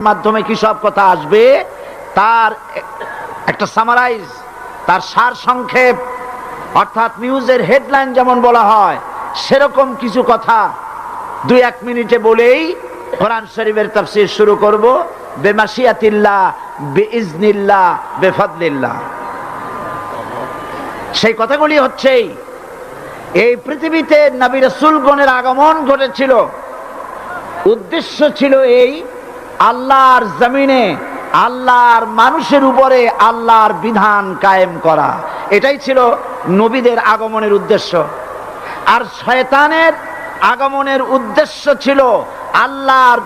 মাধ্যমে কি সব কথা আসবে তার একটা সামারাইজ, তার সার সংক্ষেপ, অর্থাৎ নিউজের হেডলাইন যেমন বলা হয় সেরকম কিছু কথা 2-1 মিনিটে বলেই কোরআন শরীফের তাফসীর শুরু করব। বেমাশিয়াতিল্লাহ, বিইজনিল্লাহ, বেফাদলিল্লাহ। সেই কথাগুলি হচ্ছে এই পৃথিবীতে নবী রাসূলগণের আগমন ঘটেছিল, উদ্দেশ্য ছিল এই আল্লাহর জমিনে আল্লাহর মানুষের উপরে আল্লাহর বিধান কায়েম করা। এটাই ছিল নবীদের আগমনের উদ্দেশ্য। আর শয়তানের আগমনের উদ্দেশ্য ছিল আল্লাহর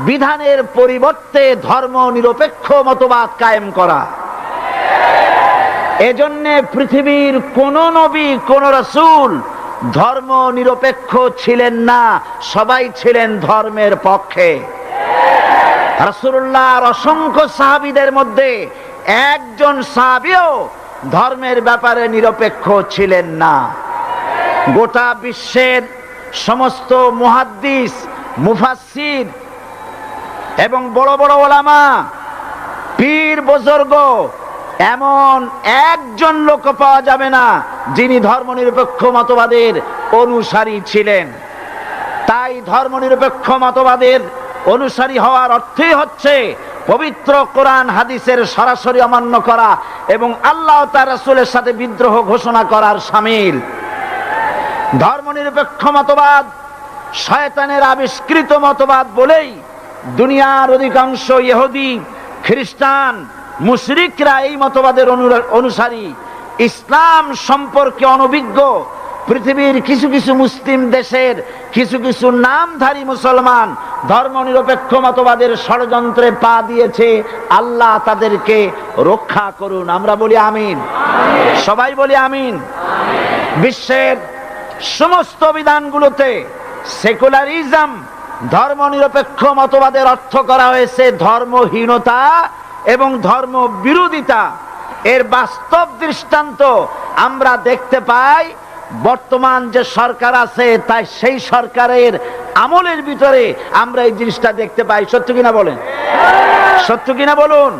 বিধানের পরিবর্তে ধর্ম নিরপেক্ষ মতবাদ কায়েম করা। এজন্য পৃথিবীর কোন নবী, কোন রাসূল ধর্ম নিরপেক্ষ ছিলেন না, সবাই ছিলেন ধর্মের পক্ষে। রাসূলুল্লাহর অসংখ্য সাহাবীদের মধ্যে একজন সাহাবীও ধর্মের ব্যাপারে নিরপেক্ষ ছিলেন না। গোটা বিশ্বের সমস্ত মুহাদ্দিস, মুফাসসির এবং বড় বড় ওলামা, পীর বুজুর্গ, এমন একজন লোক পাওয়া যাবে না যিনি ধর্মনিরপেক্ষ মতবাদের অনুসারী ছিলেন। তাই ধর্মনিরপেক্ষ মতবাদের অনুসারী হওয়ার অর্থই হচ্ছে পবিত্র কোরআন হাদিসের সরাসরি অমান্য করা এবং আল্লাহ ও তার রাসূলের সাথে বিদ্রোহ ঘোষণা করার শামিল। ধর্মনিরপেক্ষ মতবাদ শয়তানের আবিষ্কৃত মতবাদ বলেই দুনিয়ার অধিকাংশ ইহুদি, খ্রিস্টান, মুশরিকরা এই মতবাদের অনুসারী। ইসলাম সম্পর্কে অনভিজ্ঞ পৃথিবীর কিছু কিছু মুসলিম দেশের কিছু কিছু নামধারী মুসলমান ধর্মনিরপেক্ষ মতবাদের ষড়যন্ত্রে পা দিয়েছে। আল্লাহ তাদেরকে রক্ষা করুন। আমরা বলি আমিন, সবাই বলি আমিন। বিশ্বের সমস্ত বিধানগুলোতে সেকুলারিজম, ধর্মনিরপেক্ষ মতবাদের অর্থ করা হয়েছে ধর্মহীনতা এবং ধর্ম বিরোধিতা। এর বাস্তব দৃষ্টান্ত আমরা দেখতে পাই বর্তমান যে সরকার আছে, তাই সেই সরকারের আমলের ভিতরে আমরা এই জিনিসটা দেখতে পাই। সত্য কিনা বলেন? সত্য কিনা বলুন?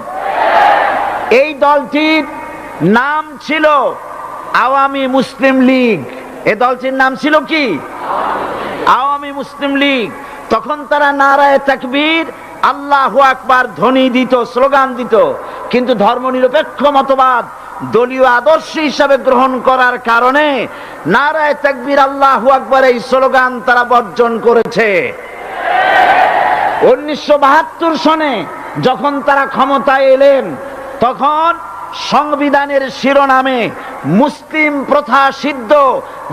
এই দলটির নাম ছিল আওয়ামী মুসলিম লীগ। এই দলটির নাম ছিল কি? আওয়ামী মুসলিম লীগ। তখন তারা নারায়ে তাকবীর, আল্লাহু আকবার ধ্বনি দিত, স্লোগান দিত। কিন্তু ধর্মনিরপেক্ষ মতবাদ দলীয় আদর্শ হিসাবে গ্রহণ করার কারণে নারায়ে তাকবীর, আল্লাহু আকবার এই স্লোগান তারা বর্জন করেছে। 1972 সনে যখন তারা ক্ষমতায় এলেন, তখন সংবিধানের শিরোনামে মুসলিম প্রথা সিদ্ধ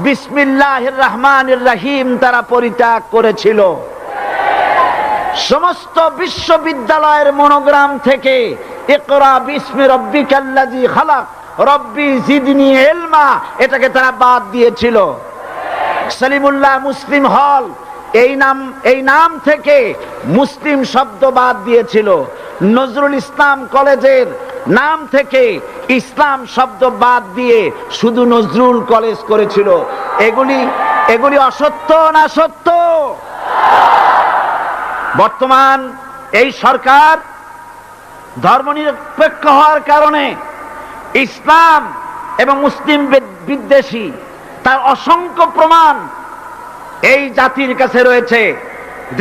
বিসমিল্লাহির রহমানির রহিম তারা পরিত্যাগ করেছিল। সমস্ত বিশ্ববিদ্যালয়ের মনোগ্রাম থেকে ইকরা বিসমি রাব্বিকাল্লাযী খালাক রব্বি জিদনি ইলমা এটাকে তারা বাদ দিয়েছিল। সলিমুল্লাহ মুসলিম হল এই নাম থেকে মুসলিম শব্দ বাদ দিয়েছিল। নজরুল ইসলাম কলেজের নাম থেকে ইসলাম শব্দ বাদ দিয়ে শুধু নজরুল কলেজ করেছিল। এগুলি অসত্য না সত্য? বর্তমান এই সরকার ধর্মনিরপেক্ষ হওয়ার কারণে ইসলাম এবং মুসলিম বিদ্বেষী, তার অসংখ্য প্রমাণ এই জাতির কাছে রয়েছে।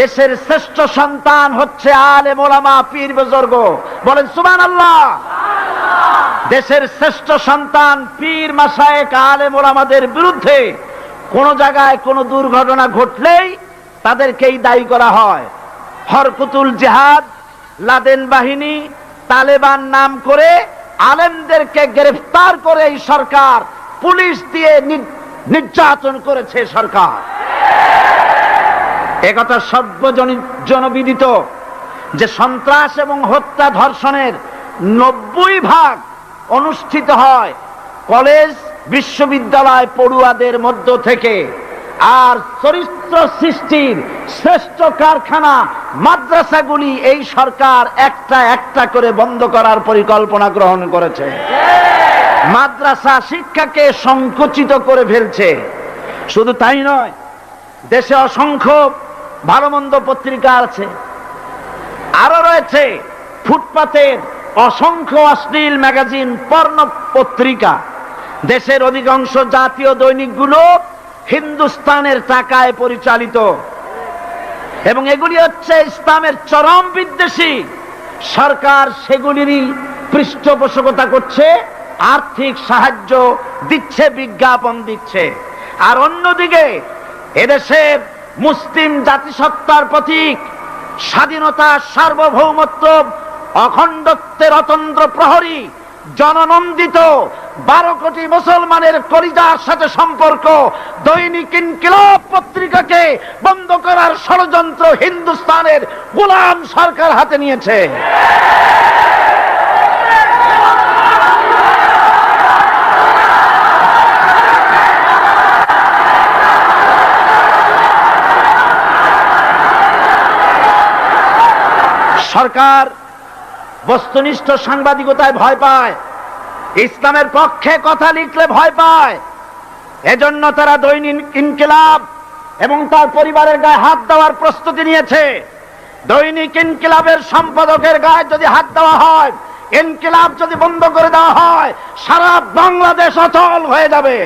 দেশের শ্রেষ্ঠ সন্তান হচ্ছে আলেম ওলামা, পীর বুজুর্গ। বলেন সুবহানাল্লাহ। দেশের শ্রেষ্ঠ সন্তান পীর মাশায়েখ আলেম ওলামাদের বিরুদ্ধে কোন জায়গায় কোন দুর্ঘটনা ঘটলেই তাদেরকেই দায়ী করা হয়। হরকুতুল জিহাদ, লাদেন বাহিনী, তালেবান নাম করে আলেমদেরকে গ্রেফতার করে এই সরকার পুলিশ দিয়ে নির্যাতন করেছে সরকার। একথা সর্বজনবিদিত যে সন্ত্রাস এবং হত্যা, ধর্ষণের 90% অনুষ্ঠিত হয় কলেজ, বিশ্ববিদ্যালয় পড়ুয়াদের মধ্য থেকে। আর চরিত্র সৃষ্টির শ্রেষ্ঠ কারখানা মাদ্রাসাগুলি এই সরকার একটা একটা করে বন্ধ করার পরিকল্পনা গ্রহণ করেছে। মাদ্রাসা শিক্ষাকে সংকুচিত করে ফেলছে। শুধু তাই নয়, দেশে অসংখ্য ভালো মন্দ পত্রিকা আছে, আরো রয়েছে ফুটপাতের অসংখ্য অশ্লীল ম্যাগাজিন, পর্ণ পত্রিকা। দেশের অধিকাংশ জাতীয় দৈনিকগুলো হিন্দুস্তানের টাকায় পরিচালিত এবং এগুলি হচ্ছে ইসলামের চরম বিদ্বেষী। সরকার সেগুলিরই পৃষ্ঠপোষকতা করছে, আর্থিক সাহায্য দিচ্ছে, বিজ্ঞাপন দিচ্ছে। আর অন্যদিকে এদেশের মুসলিম জাতিসত্তার প্রতীক, স্বাধীনতা, সার্বভৌমত্ব, অখণ্ডত্বের অতন্দ্র প্রহরী, জননন্দিত 12 কোটি মুসলমানের কলিজার সাথে সম্পর্ক দৈনিক ইনকিলাব পত্রিকাকে বন্ধ করার ষড়যন্ত্র হিন্দুস্তানের গোলাম সরকার হাতে নিয়েছে। সরকার বস্তুনিষ্ঠ সাংবাদিকতায় ভয় পায়, ইসলামের পক্ষে কথা লিখলে ভয় পায়। এজন্য তারা দৈনিক ইনকিলাব এবং তার পরিবারের গায়ে হাত দেওয়ার প্রস্তুতি নিয়েছে। দৈনিক ইনকিলাবের সম্পাদকের গায়ে যদি হাত দেওয়া হয়, ইনকিলাব যদি বন্ধ করে দেওয়া হয়, সারা বাংলাদেশ অচল হয়ে যাবে।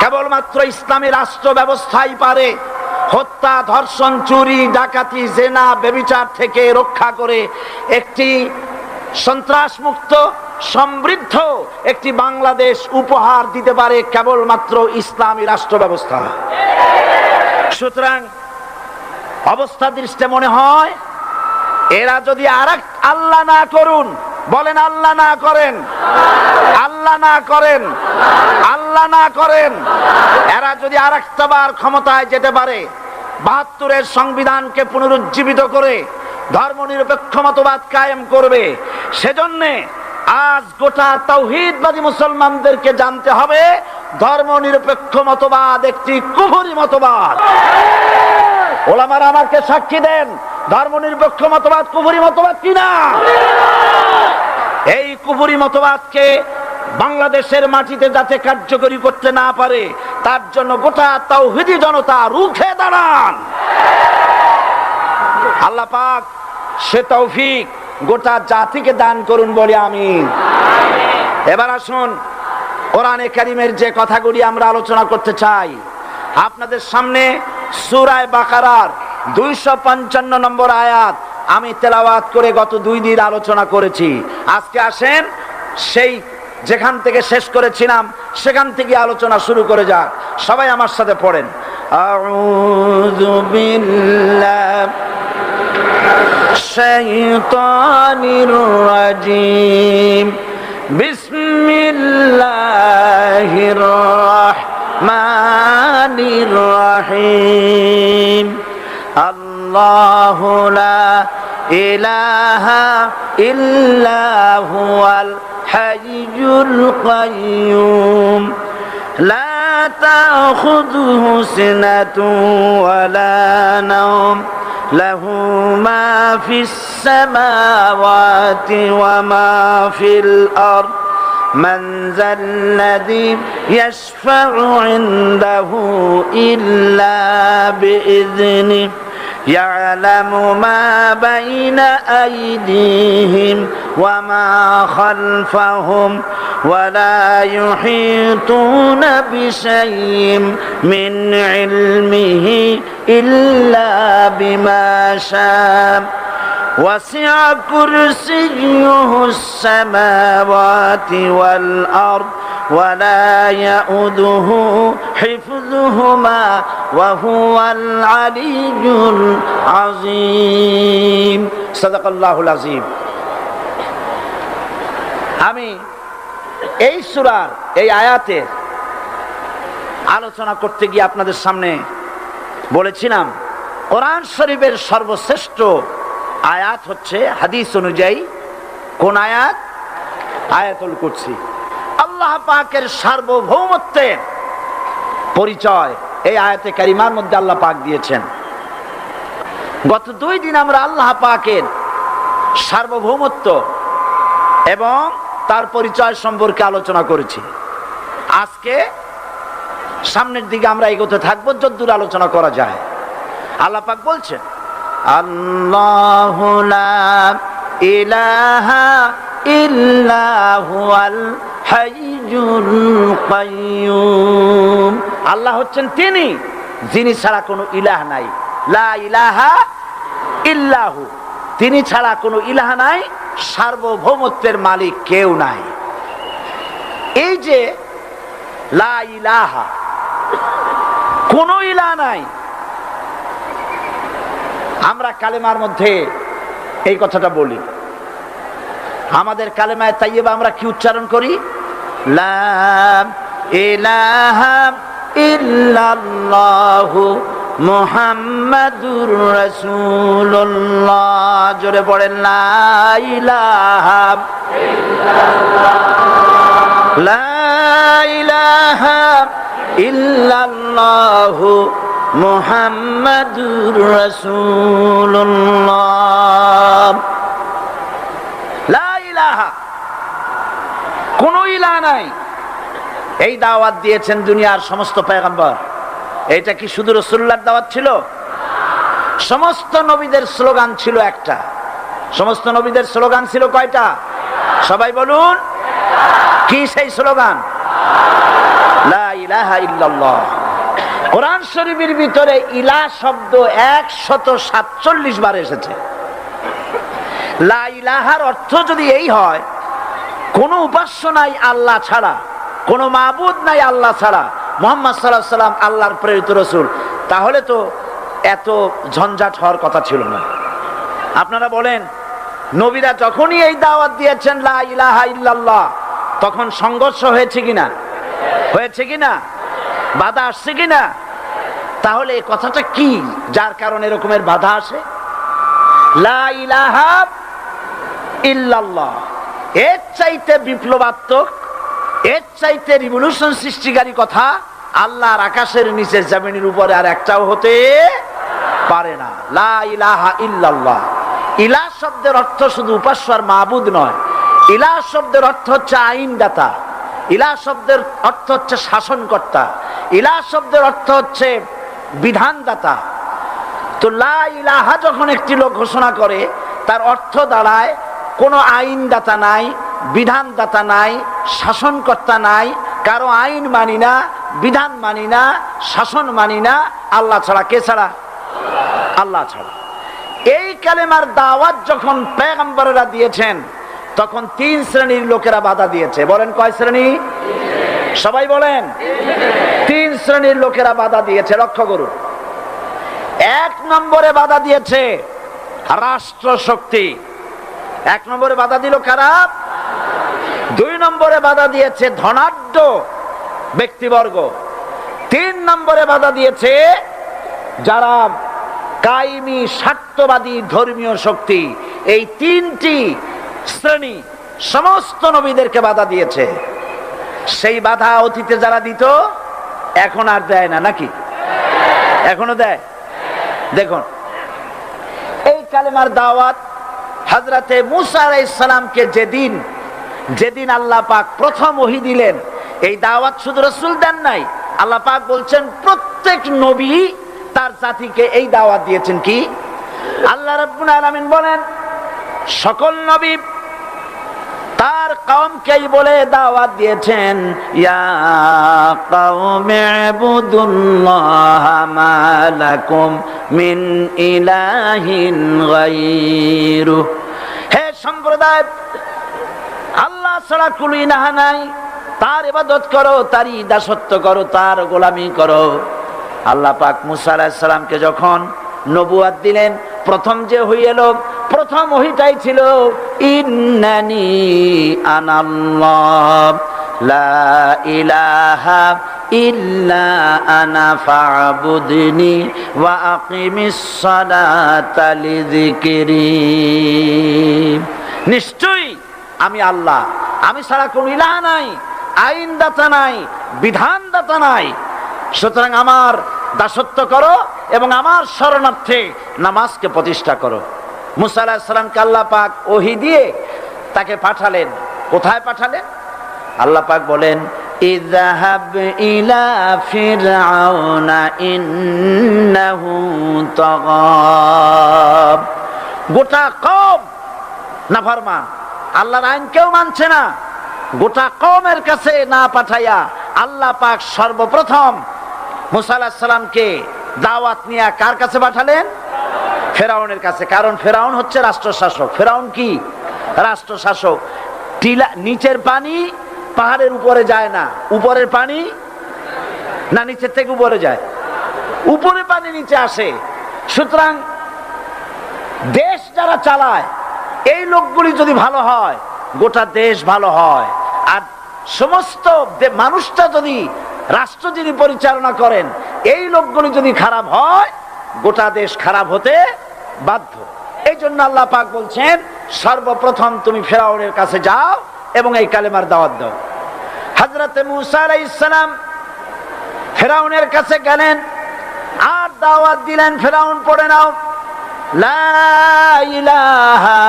কেবলমাত্র ইসলামী রাষ্ট্র ব্যবস্থাই পারে হত্যা, ধর্ষণ, চুরি, ডাকাতি, জেনা, ব্যভিচার থেকে রক্ষা করে একটি সন্ত্রাসমুক্ত সমৃদ্ধ একটি বাংলাদেশ উপহার দিতে পারে কেবলমাত্র ইসলামী রাষ্ট্র ব্যবস্থা। সুতরাং অবস্থা দৃষ্টে মনে হয় এরা যদি আরেক আল্লাহ না করুন, বলেন আল্লাহ না করেন, আল্লাহ না করেন, আল্লাহ না করেন, এরা যদি আরেকটা বার ক্ষমতায় যেতে পারে, ৭২-এর সংবিধানকে পুনরুজ্জীবিত করে ধর্মনিরপেক্ষ মতবাদ কায়েম করবে, সেজন্যে আজ গোটা তাওহীদবাদী মুসলমানদেরকে জানতে হবে ধর্মনিরপেক্ষ মতবাদ একটি কুফরি মতবাদ। ওলামারা আমাকে সাক্ষী দেন, ধর্মনিরপেক্ষ মতবাদ কুফরি মতবাদ কিনা। এই কুফরি মতবাদকে বাংলাদেশের মাটিতে যাতে কার্যকরী করতে না পারে, তার জন্য গোটা তাওহীদি জনতা রুখে দাঁড়ান। আল্লাহ পাক সে তৌফিক গোটা জাতিকে দান করুন বলি আমিন। এবার আসুন কোরআনে কারীমের যে কথাগুলি আমরা আলোচনা করতে চাই, আপনাদের সামনে সূরা বাকারার 255 নম্বর আয়াত আমি তেলাওয়াত করে গত 2 দিন আলোচনা করেছি। আজকে আসেন সেই যেখান থেকে শেষ করেছিলাম সেখান থেকে আলোচনা শুরু করে যাক। সবাই আমার সাথে পড়েন, আউযু বিল্লাহি শাইতানির রাজিম, বিসমিল্লাহির রাহমানির রাহিম। আল্লাহু লা ইলাহা ইল্লা হুয়াল হাইয়ুল কাইয়্যুম, লা তাখুযুহু সিনাতুন ওয়ালা নাওম, লাহু মা ফিস সামাওয়াতি ওয়া মা ফিল আরদ, মান যাল্লাযী ইয়াশফা'ু ইনদাহু ইল্লা বিইذনিহি, ইয়ালামু মা বাইনা আইদিহিম ওয়া মা খালফাহুম ওয়া লা ইউহিতুনা বিশাইইন মিন ইলমিহি ইল্লা বিমা শাআ, ওয়াসি'a কুরসিয়্যুহুস সামাওয়াতি ওয়াল আরদ ওয়া লা ইয়াউদুহু হিফযুহুমা ওয়া হুয়াল আলিয়্যুল আযীম। সাদাকাল্লাহুল আযীম। আমি এই সূরার এই আয়াতের আলোচনা করতে গিয়ে আপনাদের সামনে বলেছিলাম কোরআন শরীফের সর্বশ্রেষ্ঠ আয়াত হচ্ছে হাদিস অনুযায়ী কোন আয়াত? আয়াতুল কুরসি। আল্লাহ পাকের সার্বভৌমত্বের পরিচয় এই আয়াতে কারিমার মধ্যে আল্লাহ পাক দিয়েছেন। গত 2 দিন আমরা আল্লাহ পাকের সার্বভৌমত্ব এবং তার পরিচয় সম্পর্কে আলোচনা করেছি। আজকে সামনের দিকে আমরা এগোতে থাকবো যতদূর আলোচনা করা যায়। আল্লাহ পাক বলছেন, আল্লাহু লা ইলাহা ইল্লা হুয়াল হাইয়ুল কাইয়্যুম। আল্লাহ হচ্ছেন তিনি যিনি ছাড়া কোনো ইলাহ নাই। লা ইলাহা ইল্লাহু, তিনি ছাড়া কোনো ইলাহ নাই, সার্বভৌমত্বের মালিক কেউ নাই। এই যে লা ইলাহা, কোনো ইলাহ নাই, আমরা কালেমার মধ্যে এই কথাটা বলি। আমাদের কালেমায়ে তাইয়্যিবা আমরা কি উচ্চারণ করি? লা ইলাহা ইল্লাল্লাহু মুহাম্মাদুর রাসূলুল্লাহ। জোরে পড়েন, লা ইলাহা ইল্লাল্লাহ, লা ইলাহা ইল্লাল্লাহু মুহাম্মাদুর রাসূলুল্লাহ। লা ইলাহা, কোনো ইলাহ নাই। এই দাওয়াত দিয়েছেন দুনিয়ার সমস্ত পয়গম্বর। এটা কি শুধু রাসূলুল্লাহর দাওয়াত ছিল? সমস্ত নবীদের স্লোগান ছিল একটা। সমস্ত নবীদের স্লোগান ছিল কয়টা? সবাই বলুন, কি সেই স্লোগান? লা ইলাহা ইল্লাল্লাহ। কোরআন শরীফের ভিতরে ইলাহ শব্দ 147 বার এসেছে। লা ইলাহার অর্থ যদি এই হয়, কোনো উপাস্য নাই আল্লাহ ছাড়া, কোনো মাবুদ নাই আল্লাহ ছাড়া, মুহাম্মদ সাল্লাল্লাহু আলাইহি সাল্লাম আল্লাহর প্রেরিত রাসূল, তাহলে তো এত ঝঞ্ঝাট হওয়ার কথা ছিল না। আপনারা বলেন, নবীরা যখনই এই দাওয়াত দিয়েছেন লা ইলাহা ইল্লাল্লাহ, তখন সংঘর্ষ হয়েছে কিনা? হয়েছে কিনা? বাধা আসছে কিনা? তাহলে এই কথাটা কি, যার কারণে এরকমের বাধা আসে? লা ইলাহা ইল্লাল্লাহ, এর চাইতে বিপ্লবাত্মক, এর চাইতে রিভলিউশন সৃষ্টিকারী কথা আল্লাহর আকাশের নিচে জমিনের উপরে আর একটাও হতে পারে না। লা ইলাহা ইল্লাল্লাহ। ইলাহ শব্দের অর্থ শুধু উপাস্য আর মাবুদ নয়। ইলাহ শব্দের অর্থ হচ্ছে আইনদাতা, ইলাহ শব্দের অর্থ হচ্ছে শাসনকর্তা, ইলাহ শব্দের অর্থ হচ্ছে বিধানদাতা। তো লা ইলাহা যখন একটি লোক ঘোষণা করে, তার অর্থ দাঁড়ায় কোনো আইনদাতা নাই, বিধানদাতা নাই, শাসনকর্তা নাই, কারো আইন মানি না, বিধান মানি না, শাসন মানি না, আল্লাহ ছাড়া। কে ছাড়া? আল্লাহ ছাড়া। এই কালেমার দাওয়াত যখন পয়গম্বরেরা দিয়েছেন, তখন 3 শ্রেণীর লোকেরা বাধা দিয়েছে। বলেন কয় শ্রেণী? সবাই বলেন। 3 শ্রেণীর লোকেরা বাধা দিয়েছে। লক্ষ্য করুন। 1 নম্বরে বাধা দিয়েছে রাষ্ট্র শক্তি। 1 নম্বরে বাধা দিল কারা? 2 নম্বরে বাধা দিয়েছে ধনাঢ্য ব্যক্তিবর্গ। 3 নম্বরে বাধা দিয়েছে যারা কায়েমি স্বার্থবাদী ধর্মীয় শক্তি। এই 3টি শ্রেণী সমস্ত নবীদেরকে বাধা দিয়েছে। সেই বাধা অতীতে যারা দিত, এখন আর দেয় না নাকি? এখনো দেয়। দেখুন, এই কালেমার দাওয়াত হযরতে মূসা আলাইহিস সালামকে যেদিন আল্লাহ পাক প্রথম ওহী দিলেন, এই দাওয়াত শুধু রাসূল দেন নাই, আল্লাহ পাক বলছেন প্রত্যেক নবী তার জাতিকে এই দাওয়াত দিয়েছেন। কি? আল্লাহ রাব্বুল আলামিন বলেন, সকল নবী তার কওমকেই বলে দাওয়াত দিয়েছেন, ইয়া কওমি ইবুদুল্লাহা মা লাকুম মিন ইলাহিন গায়রু। হে সম্প্রদায়, আল্লাহ ছাড়া কোনো ইলাহ নাই, তার ইবাদত করো, তারই দাসত্ব করো, তার গোলামি করো। আল্লাহ পাক মূসা আলাইহিস সালামকে যখন নবুয়ত দিলেন, প্রথম যে ওহী এলো, প্রথম ওহীটাই ছিল ইন্নানি আনাল্লাহ লা ইলাহা ইল্লা আনা ফা'বুদনি ওয়া আকিমিস সালাতা লিযিকরি। নিশ্চয়ই আমি আল্লাহ, আমি ছাড়া কোনো ইলাহ নাই, আইনদাতা নাই, বিধানদাতা নাই, সুতরাং আমার দাসত্ব করো এবং আমার শরণার্থে নামাজকে প্রতিষ্ঠা করো। মূসা আলাইহিস সালামকে আল্লাহ পাক ওহী দিয়ে তাকে পাঠালেন কোথায় পাঠালেন? আল্লাহ পাক বলেন, ইযহাব ইলা ফিরআউনা ইন্নাহু তাগা। গোটা কওম নাফরমান, আল্লাহর আইন কেউ মানছে না। গোটা কওমের কাছে না পাঠাইয়া আল্লাহ পাক সর্বপ্রথম মুসা আলাইহিস সালামকে দাওয়াত নিয়ে কার কাছে পাঠালেন? ফেরাউনের কাছে। কারণ ফেরাউন হচ্ছে রাষ্ট্রশাসক। ফেরাউন কি? রাষ্ট্রশাসক। টিলা নিচের পানি পাহাড়ের উপরে যায় না, উপরের পানি না নিচের থেকে উপরে যায়? উপরে পানি নিচে আসে। সুতরাং দেশ যারা চালায় এই লোকগুলি যদি ভালো হয়, গোটা দেশ ভালো হয়। আর সমস্ত মানুষটা যদি, রাষ্ট্র যিনি পরিচালনা করেন এই লোকগুলি যদি খারাপ হয়, গোটা দেশ খারাপ হতে বাধ্য। এই জন্য আল্লাহ পাক বলছেন, সর্বপ্রথম তুমি ফেরাউনের কাছে যাও এবং এই কালেমার দাওয়াত দাও। হযরত মূসা আলাইহিস সালাম ফেরাউনের কাছে গেলেন আর দাওয়াত দিলেন, ফেরাউন পড়ে নাও, লা ইলাহা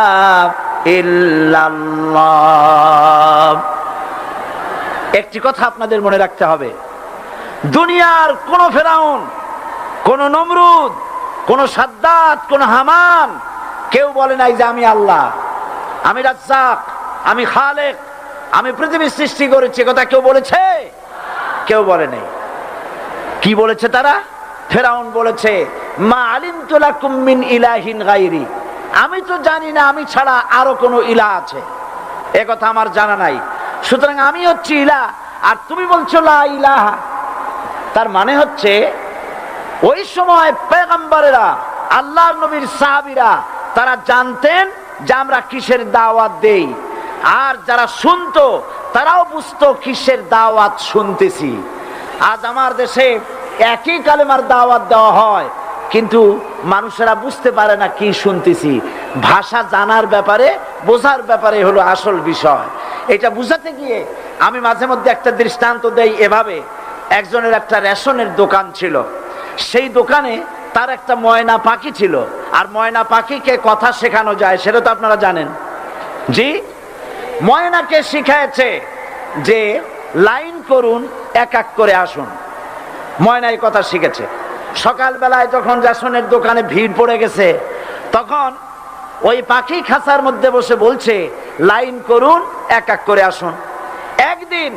ইল্লাল্লাহ। একটি কথা আপনাদের মনে রাখতে হবে, দুনিয়ার কোন ফেরাউন, কোন নমরুদ, কোন সাদ্দাত, কোন হামান কেউ বলে নাই যে আমি আল্লাহ, আমি রাজ্জাক, আমি খালেক, আমি পৃথিবীর সৃষ্টি করেছি। কথা কেউ বলেছে? কেউ বলে নাই। কি বলেছে তারা? ফেরাউন বলেছে, মা আলিমতু লাকুম মিন ইলাহিন গায়রি, আমি তো জানি না আমি ছাড়া আরো কোন ইলাহ আছে, এ কথা আমার জানা নাই। সুতরাং আমি হচ্ছি ইলাহ, আর তুমি বলছো লা ইলাহা। তার মানে হচ্ছে ওই সময় পয়গম্বরেরা, আল্লাহর নবীর সাহাবীরা, তারা জানতেন যে আমরা কিসের দাওয়াত দেই, আর যারা শুনতো তারাও বুঝতো কিসের দাওয়াত শুনতেছি। আজ আমার দেশে একই কালেমার দাওয়াত দেওয়া হয়, কিন্তু মানুষেরা বুঝতে পারে না কি শুনতেছি। ভাষা জানার ব্যাপারে, বোঝার ব্যাপারে হলো আসল বিষয়। এটা বুঝাতে গিয়ে আমি মাঝে মধ্যে একটা দৃষ্টান্ত দেই এভাবে। একজনের একটা রেশনের দোকান ছিল, সেই দোকানে তার একটা ময়না পাখি ছিল। আর ময়না পাখিকে কথা শেখানো যায়, সেটা তো আপনারা জানেন। জি, ময়নাকে শিখায়েছে যে লাইন করুন, এক এক করে আসুন। ময়নাই কথা শিখেছে। সকালবেলায় যখন রেশনের দোকানে ভিড় পড়ে গেছে, তখন ওই পাখি খাঁচার মধ্যে বসে বলছে, লাইন করুন, এক এক করে আসুন। একদিন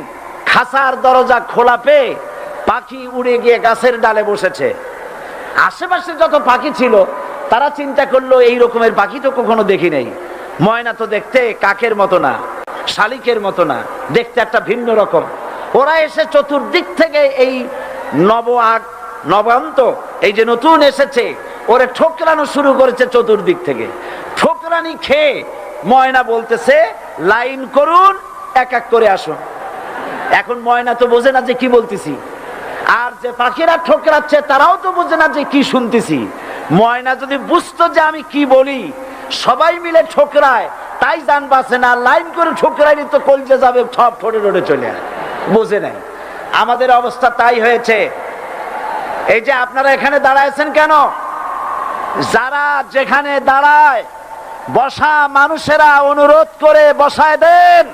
খাঁচার দরজা খোলা পেয়ে পাখি উড়ে গিয়ে গাছের ডালে বসেছে। আশেপাশে যত পাখি ছিল তারা চিন্তা করলো, এই রকমের পাখি তো কখনো দেখি নাই। ময়না তো দেখতে কাকের মতো না, শালিকের মতো না, দেখতে একটা ভিন্ন রকম। ওরা এসে চতুর্দিক থেকে এই নবান্ত, এই যে নতুন এসেছে, ওরে ঠোকরানো শুরু করেছে চতুর্দিক থেকে। ঠোকরানি খেয়ে ময়না বলতেছে, লাইন করুন, এক এক করে আসুন। এখন ময়না তো বোঝে না যে কি বলতেছি, আর যে পাখিরা ঠোকরাচ্ছে তারাও তো বোঝে না যে কি শুনতেছি। ময়না যদি বুঝতো যে আমি কি বলি, সবাই মিলে ঠোকরায়, তাই জান বাঁচে না। লাইন করে ঠোকরাইলে তো কলজে যাবে, সব ঠোঁটে ঠোঁটে চলে আসে, বোঝে নাই। আমাদের অবস্থা তাই হয়েছে। এই যে আপনারা এখানে দাঁড়াইছেন কেন? যারা যেখানে দাঁড়ায়, বসা মানুষেরা অনুরোধ করে বসায় দেন।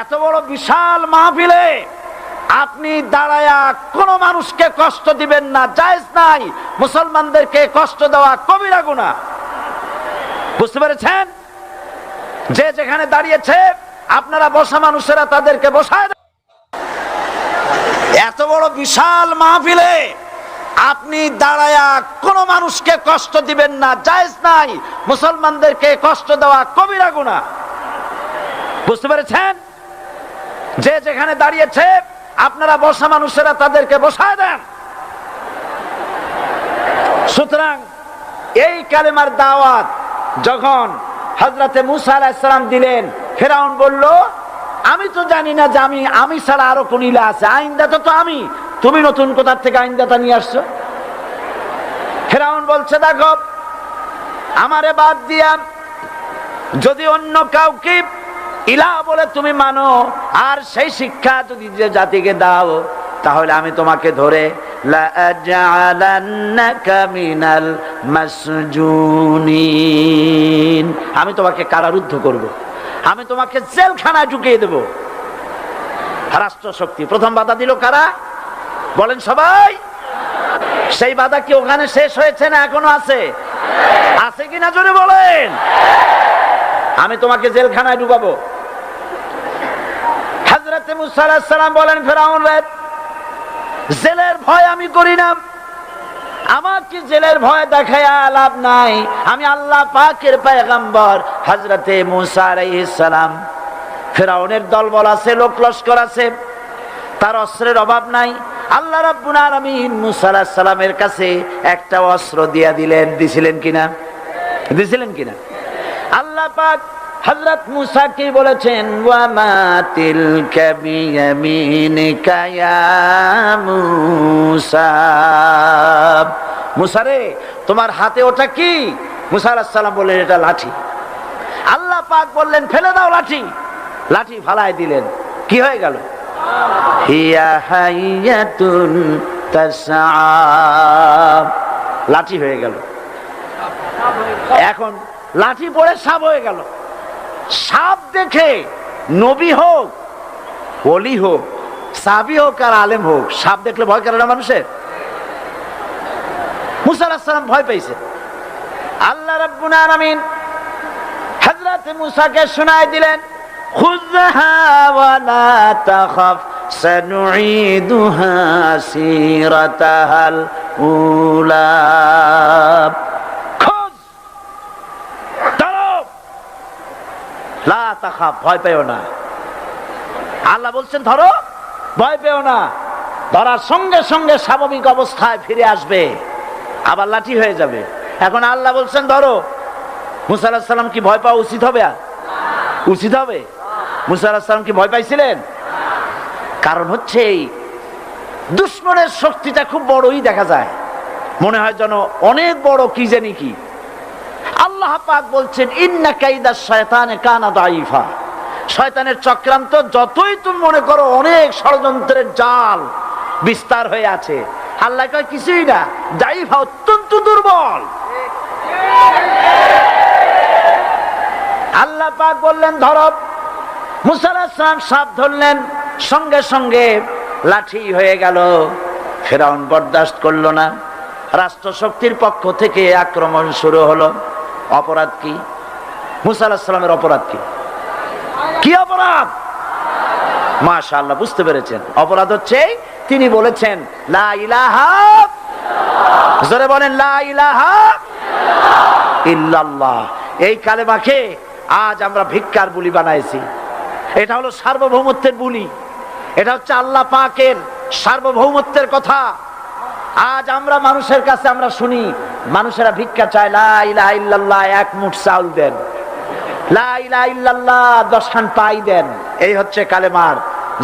এত বড় বিশাল মাহফিলে আপনি দাঁড়ায়া কোনো মানুষকে কষ্ট দিবেন না, জায়েজ নাই। মুসলমানদেরকে কষ্ট দেওয়া কবিরা গুনাহ। বুঝতে পেরেছেন? যে যেখানে দাঁড়িয়েছে আপনারা বসা মানুষেরা তাদেরকে বসায় দেন। এত বড় বিশাল মাহফিলে আপনি দাঁড়ায়া কোনো মানুষকে কষ্ট দিবেন না, জায়েজ নাই। মুসলমানদেরকে কষ্ট দেওয়া কবিরা গুনাহ। বুঝতে পেরেছেন? যে যেখানে দাঁড়িয়েছে আপনারা বসা মানুষেরা তাদেরকে বসায় দেন। সুতরাং এই কালেমার দাওয়াত যখন হযরতে মূসা আলাইহিস সালাম দিলেন, ফেরাউন বলল, আমি তো জানি না যে আমি ছাড়া আরো কোন ইলাহ আছে, আইনদাতা তো আমি, তুমি নতুন কোথা থেকে আইনদাতা নিয়ে আসছো? ফেরাউন বলছে, দেখো, আমারে বাদ দিয়া যদি অন্য কাউকে ইলাহ বলে তুমি মানো, আর সেই শিক্ষা যদি যে জাতিকে দাও, তাহলে আমি তোমাকে ধরে লাআজআলান্নাকা মিনাল মাসজুনিন, আমি তোমাকে কারারুদ্ধ করব। আমি তোমাকে জেলখানায় ঢুকিয়ে দেব। রাষ্ট্র শক্তি প্রথম বাধা দিল কারা বলেন সবাই? সেই বাধা কি ওখানে শেষ হয়েছে না এখনো আছে? আছে কিনা জোরে বলেন। আমি তোমাকে জেলখানায় ঢুকাবো। হযরত মুসা আলাইহিস সালাম বলেন ফিরআউন রে, জেলের ভয় আমি করি না, আমাকে জেলের ভয় দেখায়া লাভ নাই, আমি আল্লাহ পাকের পয়গম্বর হযরত মুসা আলাইহিস সালাম। ফিরআউনের দলবল আছে, লোক লস্কর আছে, তার অস্ত্রের অভাব নাই। আল্লাহ রাব্বুল আলামিন মুসা আলাইহিস সালামের কাছে একটা অস্ত্র দিয়া দিলেন। দিছিলেন কিনা? দিছিলেন কিনা? আল্লাহ পাক হযরত মুসা কি বলেছেন? ওয়া মা তিলকা বিয়ামিনিকা ইয়া মুসা। মুসা রে, তোমার হাতে ওটা কি? মুসা আলাইহিস সালাম বললেন এটা লাঠি। আল্লাহ পাক বললেন ফেলে দাও লাঠি। লাঠি ফালায় দিলেন। কি হয়ে গেল? হিয়া হাইয়াতুন তাসআ। লাঠি হয়ে গেল। এখন লাঠি পড়ে সাপ হয়ে গেল। সাপ দেখে নবী হোক, ওলি হোক, সাহাবী হোক আর আলেম হোক, সাপ দেখলে ভয় করে না মানুষের? মুসা আলাইহিস সালাম ভয় পেয়েছে। আল্লাহ রাব্বুল আলামিন হযরত মুসাকে শোনায় দিলেন, খুযহা ওয়া লা তাখাফ সানুঈদুহা সিরাতাহাল উলা। লা তাখাফ, ভয় পেও না। আল্লাহ বলছেন ধরো, ভয় পেও না। ধরার সঙ্গে সঙ্গে স্বাভাবিক অবস্থায় ফিরে আসবে, আবার লাঠি হয়ে যাবে। এখন আল্লাহ বলছেন ধরো। মুসা আলাইহিস সালাম কি ভয় পাওয়া উচিত হবে? উচিত হবে? মুসা আলাইহিস সালাম কি ভয় পাইছিলেন? কারণ হচ্ছে এই দুশমনের শক্তিটা খুব বড়ই দেখা যায়, মনে হয় যেন অনেক বড়, কি জানি কি। আল্লাহ পাক বলছেন ইন্না কাইদা শায়তানে কানা দাঈফা। শয়তানের চক্রান্ত যতই তুমি মনে করো অনেক ষড়যন্ত্রের জাল বিস্তার হয়ে আছে, আল্লাহ কয় কিছুই না, দাঈফা অত্যন্ত দুর্বল। আল্লাহ পাক বললেন ধরো। মুসা আলাইহিস সালাম সাপ ধরলেন, সঙ্গে সঙ্গে লাঠি হয়ে গেল। ফিরআউন বরদাস্ত করলো না। রাষ্ট্রশক্তির পক্ষ থেকে আক্রমণ শুরু হলো। অপরাধ কি? মুসা আলাইহিস সালামের অপরাধ কি? কি অপরাধ? মাশাআল্লাহ, বুঝতে পেরেছেন। অপরাধ হচ্ছে তিনি বলেছেন লা ইলাহা, জোরে বলেন লা ইলাহা ইল্লাল্লাহ। এই কালেমাকে আজ আমরা ভিক্ষার বুলি বানাইছি। এটা হলো সার্বভৌমত্বের বুলি, এটা হচ্ছে আল্লাহ পাকের সার্বভৌমত্বের কথা। আজ আমরা মানুষের কাছে আমরা শুনি, মানুষেরা ভিক্ষা চায়, লা ইলাহা ইল্লাল্লাহ, এক মুঠ চাউল দেন, লা ইলাহা ইল্লাল্লাহ 10 খান পাই দেন। এই হচ্ছে কালেমার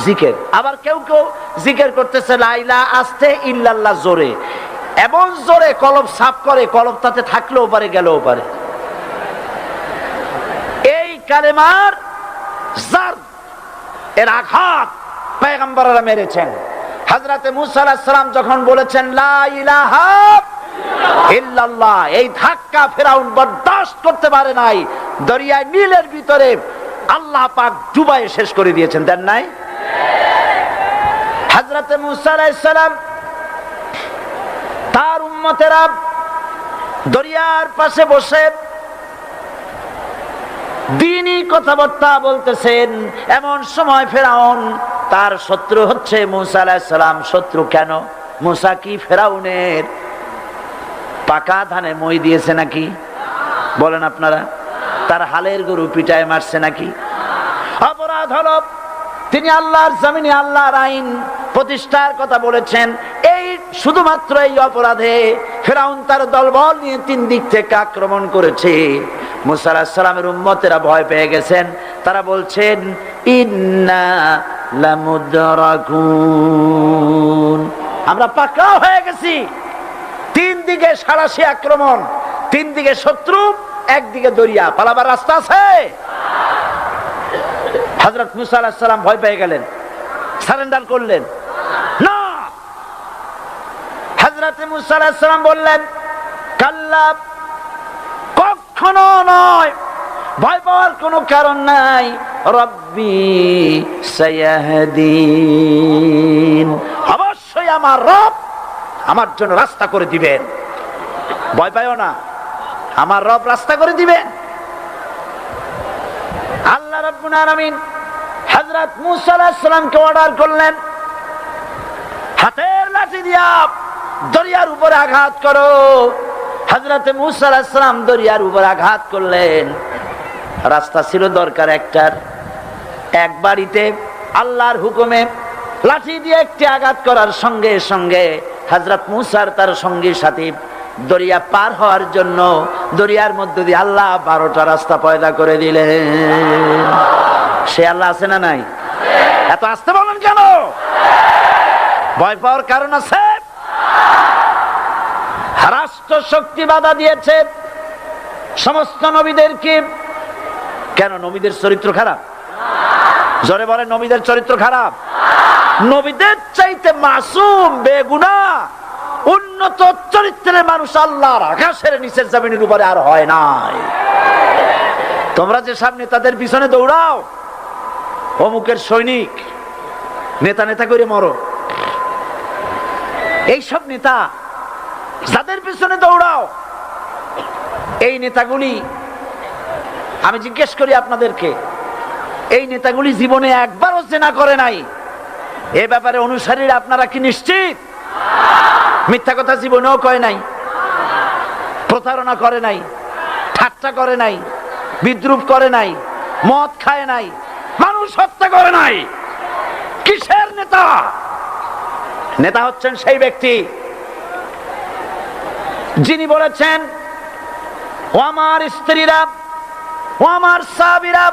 জিকির। আবার কেউ কেউ জিকির করতেছে লা ইলাহা আস্তে, ইল্লাল্লাহ জোরে, এমন জোরে কলব সাফ করে, কলব তাতে থাকলেও পারে গেলেও পারে। এই কালেমার জার, এর আঘাত পয়গম্বররা মেরেছেন। হযরত মুসা আলাইহিস সালাম যখন বলেছেন লা ইলাহা ইল্লাল্লাহ, এই ধাক্কা ফিরআউন বরদাস্ত করতে পারে নাই। দরিয়া নীলের ভিতরে আল্লাহ পাক ডুবাই শেষ করে দিয়েছেন, দেন নাই? হযরত মুসা আলাইহিস সালাম তার উম্মতেরা দরিয়ার পাশে বসে দ্বীনি কথাবার্তা বলতেছেন। এমন সময় ফিরআউন, তার শত্রু হচ্ছে মুসা আলাইহিস সালাম। শত্রু কেন? মুসা কি ফিরআউনের পাকা ধানে মই দিয়েছে নাকি? বলেন আপনারা। তার হালের গরু পিটায় মারছে নাকি? অপরাধ হলো তিনি আল্লাহর জমিনে আল্লাহর আইন প্রতিষ্ঠার কথা বলেছেন। এই শুধুমাত্র এই অপরাধে ফিরআউন তার দলবল নিয়ে 3 দিক থেকে আক্রমণ করেছে। মুসা আলাইহিস সালামের উম্মতেরা ভয় পেয়ে গেছেন। তারা বলছেন ইন্না লামুদরাকুন, আমরা পাকড়াও হয়ে গেছি। 3 দিকে সারাশি আক্রমণ, 3 দিকে শত্রু, একদিকে দরিয়া, পালাবার রাস্তা আছে? হযরত মুসা আলাইহিস সালাম ভয় পেয়ে গেলেন, সারেন্ডার করলেন না। হযরত মুসা আলাইহিস সালাম বললেন কাল্লা, কখনো নয়, ভয় পাওয়ার কোনো কারণ নাই। রব্বি সায়াহদিন, অবশ্যই আমার রব আমার জন্য রাস্তা করে দিবেন। ভয় পাইও না, আমার রব রাস্তা করে দিবেন। আল্লাহ রাব্বুল আলামিন হযরত মূসা আলাইহিস সালামকে অর্ডার করলেন, হাতের লাঠি দিয়া দরিয়ার উপরে আঘাত করো। হযরত মূসা আলাইহিস সালাম দরিয়ার উপরে আঘাত করলেন। রাস্তা ছিল দরকার একটার, এক বাড়িতে আল্লাহর হুকুমে লাঠি দিয়ে একটি আঘাত করার সঙ্গে সঙ্গে হযরত মূসার তার সঙ্গী সাথী দরিয়া পার হওয়ার জন্য দরিয়ার মধ্যে দিয়ে আল্লাহ 12টা রাস্তা পয়দা করে দিলেন। সে আল্লাহ আছে না নাই? এত আসতে বলেন কেন? ভয় পাওয়ার কারণ আছে? রাষ্ট্র শক্তি বাধা দিয়েছে সমস্ত নবীদেরকে। কেন? নবীদের চরিত্র খারাপ? জোরে বলে, নবীদের চরিত্র খারাপ? নবীদের চাইতে মাসুম বেগুনাহ উন্নত চরিত্রের মানুষ আল্লাহর আকাশের নিচের জমিনের উপরে আর হয় নাই। তোমরা যে সামনে তাদের পিছনে দৌড়াও, অমুকের সৈনিক, নেতা নেতা করে মরো, এইসব নেতা যাদের পিছনে দৌড়াও, এই নেতাগুলি, আমি জিজ্ঞেস করি আপনাদেরকে, এই নেতাগুলি জীবনে একবারও জিনা করে নাই? এ ব্যাপারে অনুসারীরা আপনারা কি নিশ্চিত? মিথ্যা কথা জীবনেও কয় নাই, প্রতারণা করে নাই, ঠাট্টা করে নাই, বিদ্রুপ করে নাই, মদ খায় নাই, মানুষ হত্যা করে নাই। কিসের নেতা? নেতা হচ্ছেন সেই ব্যক্তি যিনি বলেছেন, ও আমার স্ত্রীরা, ও আমার সাহাবীরা,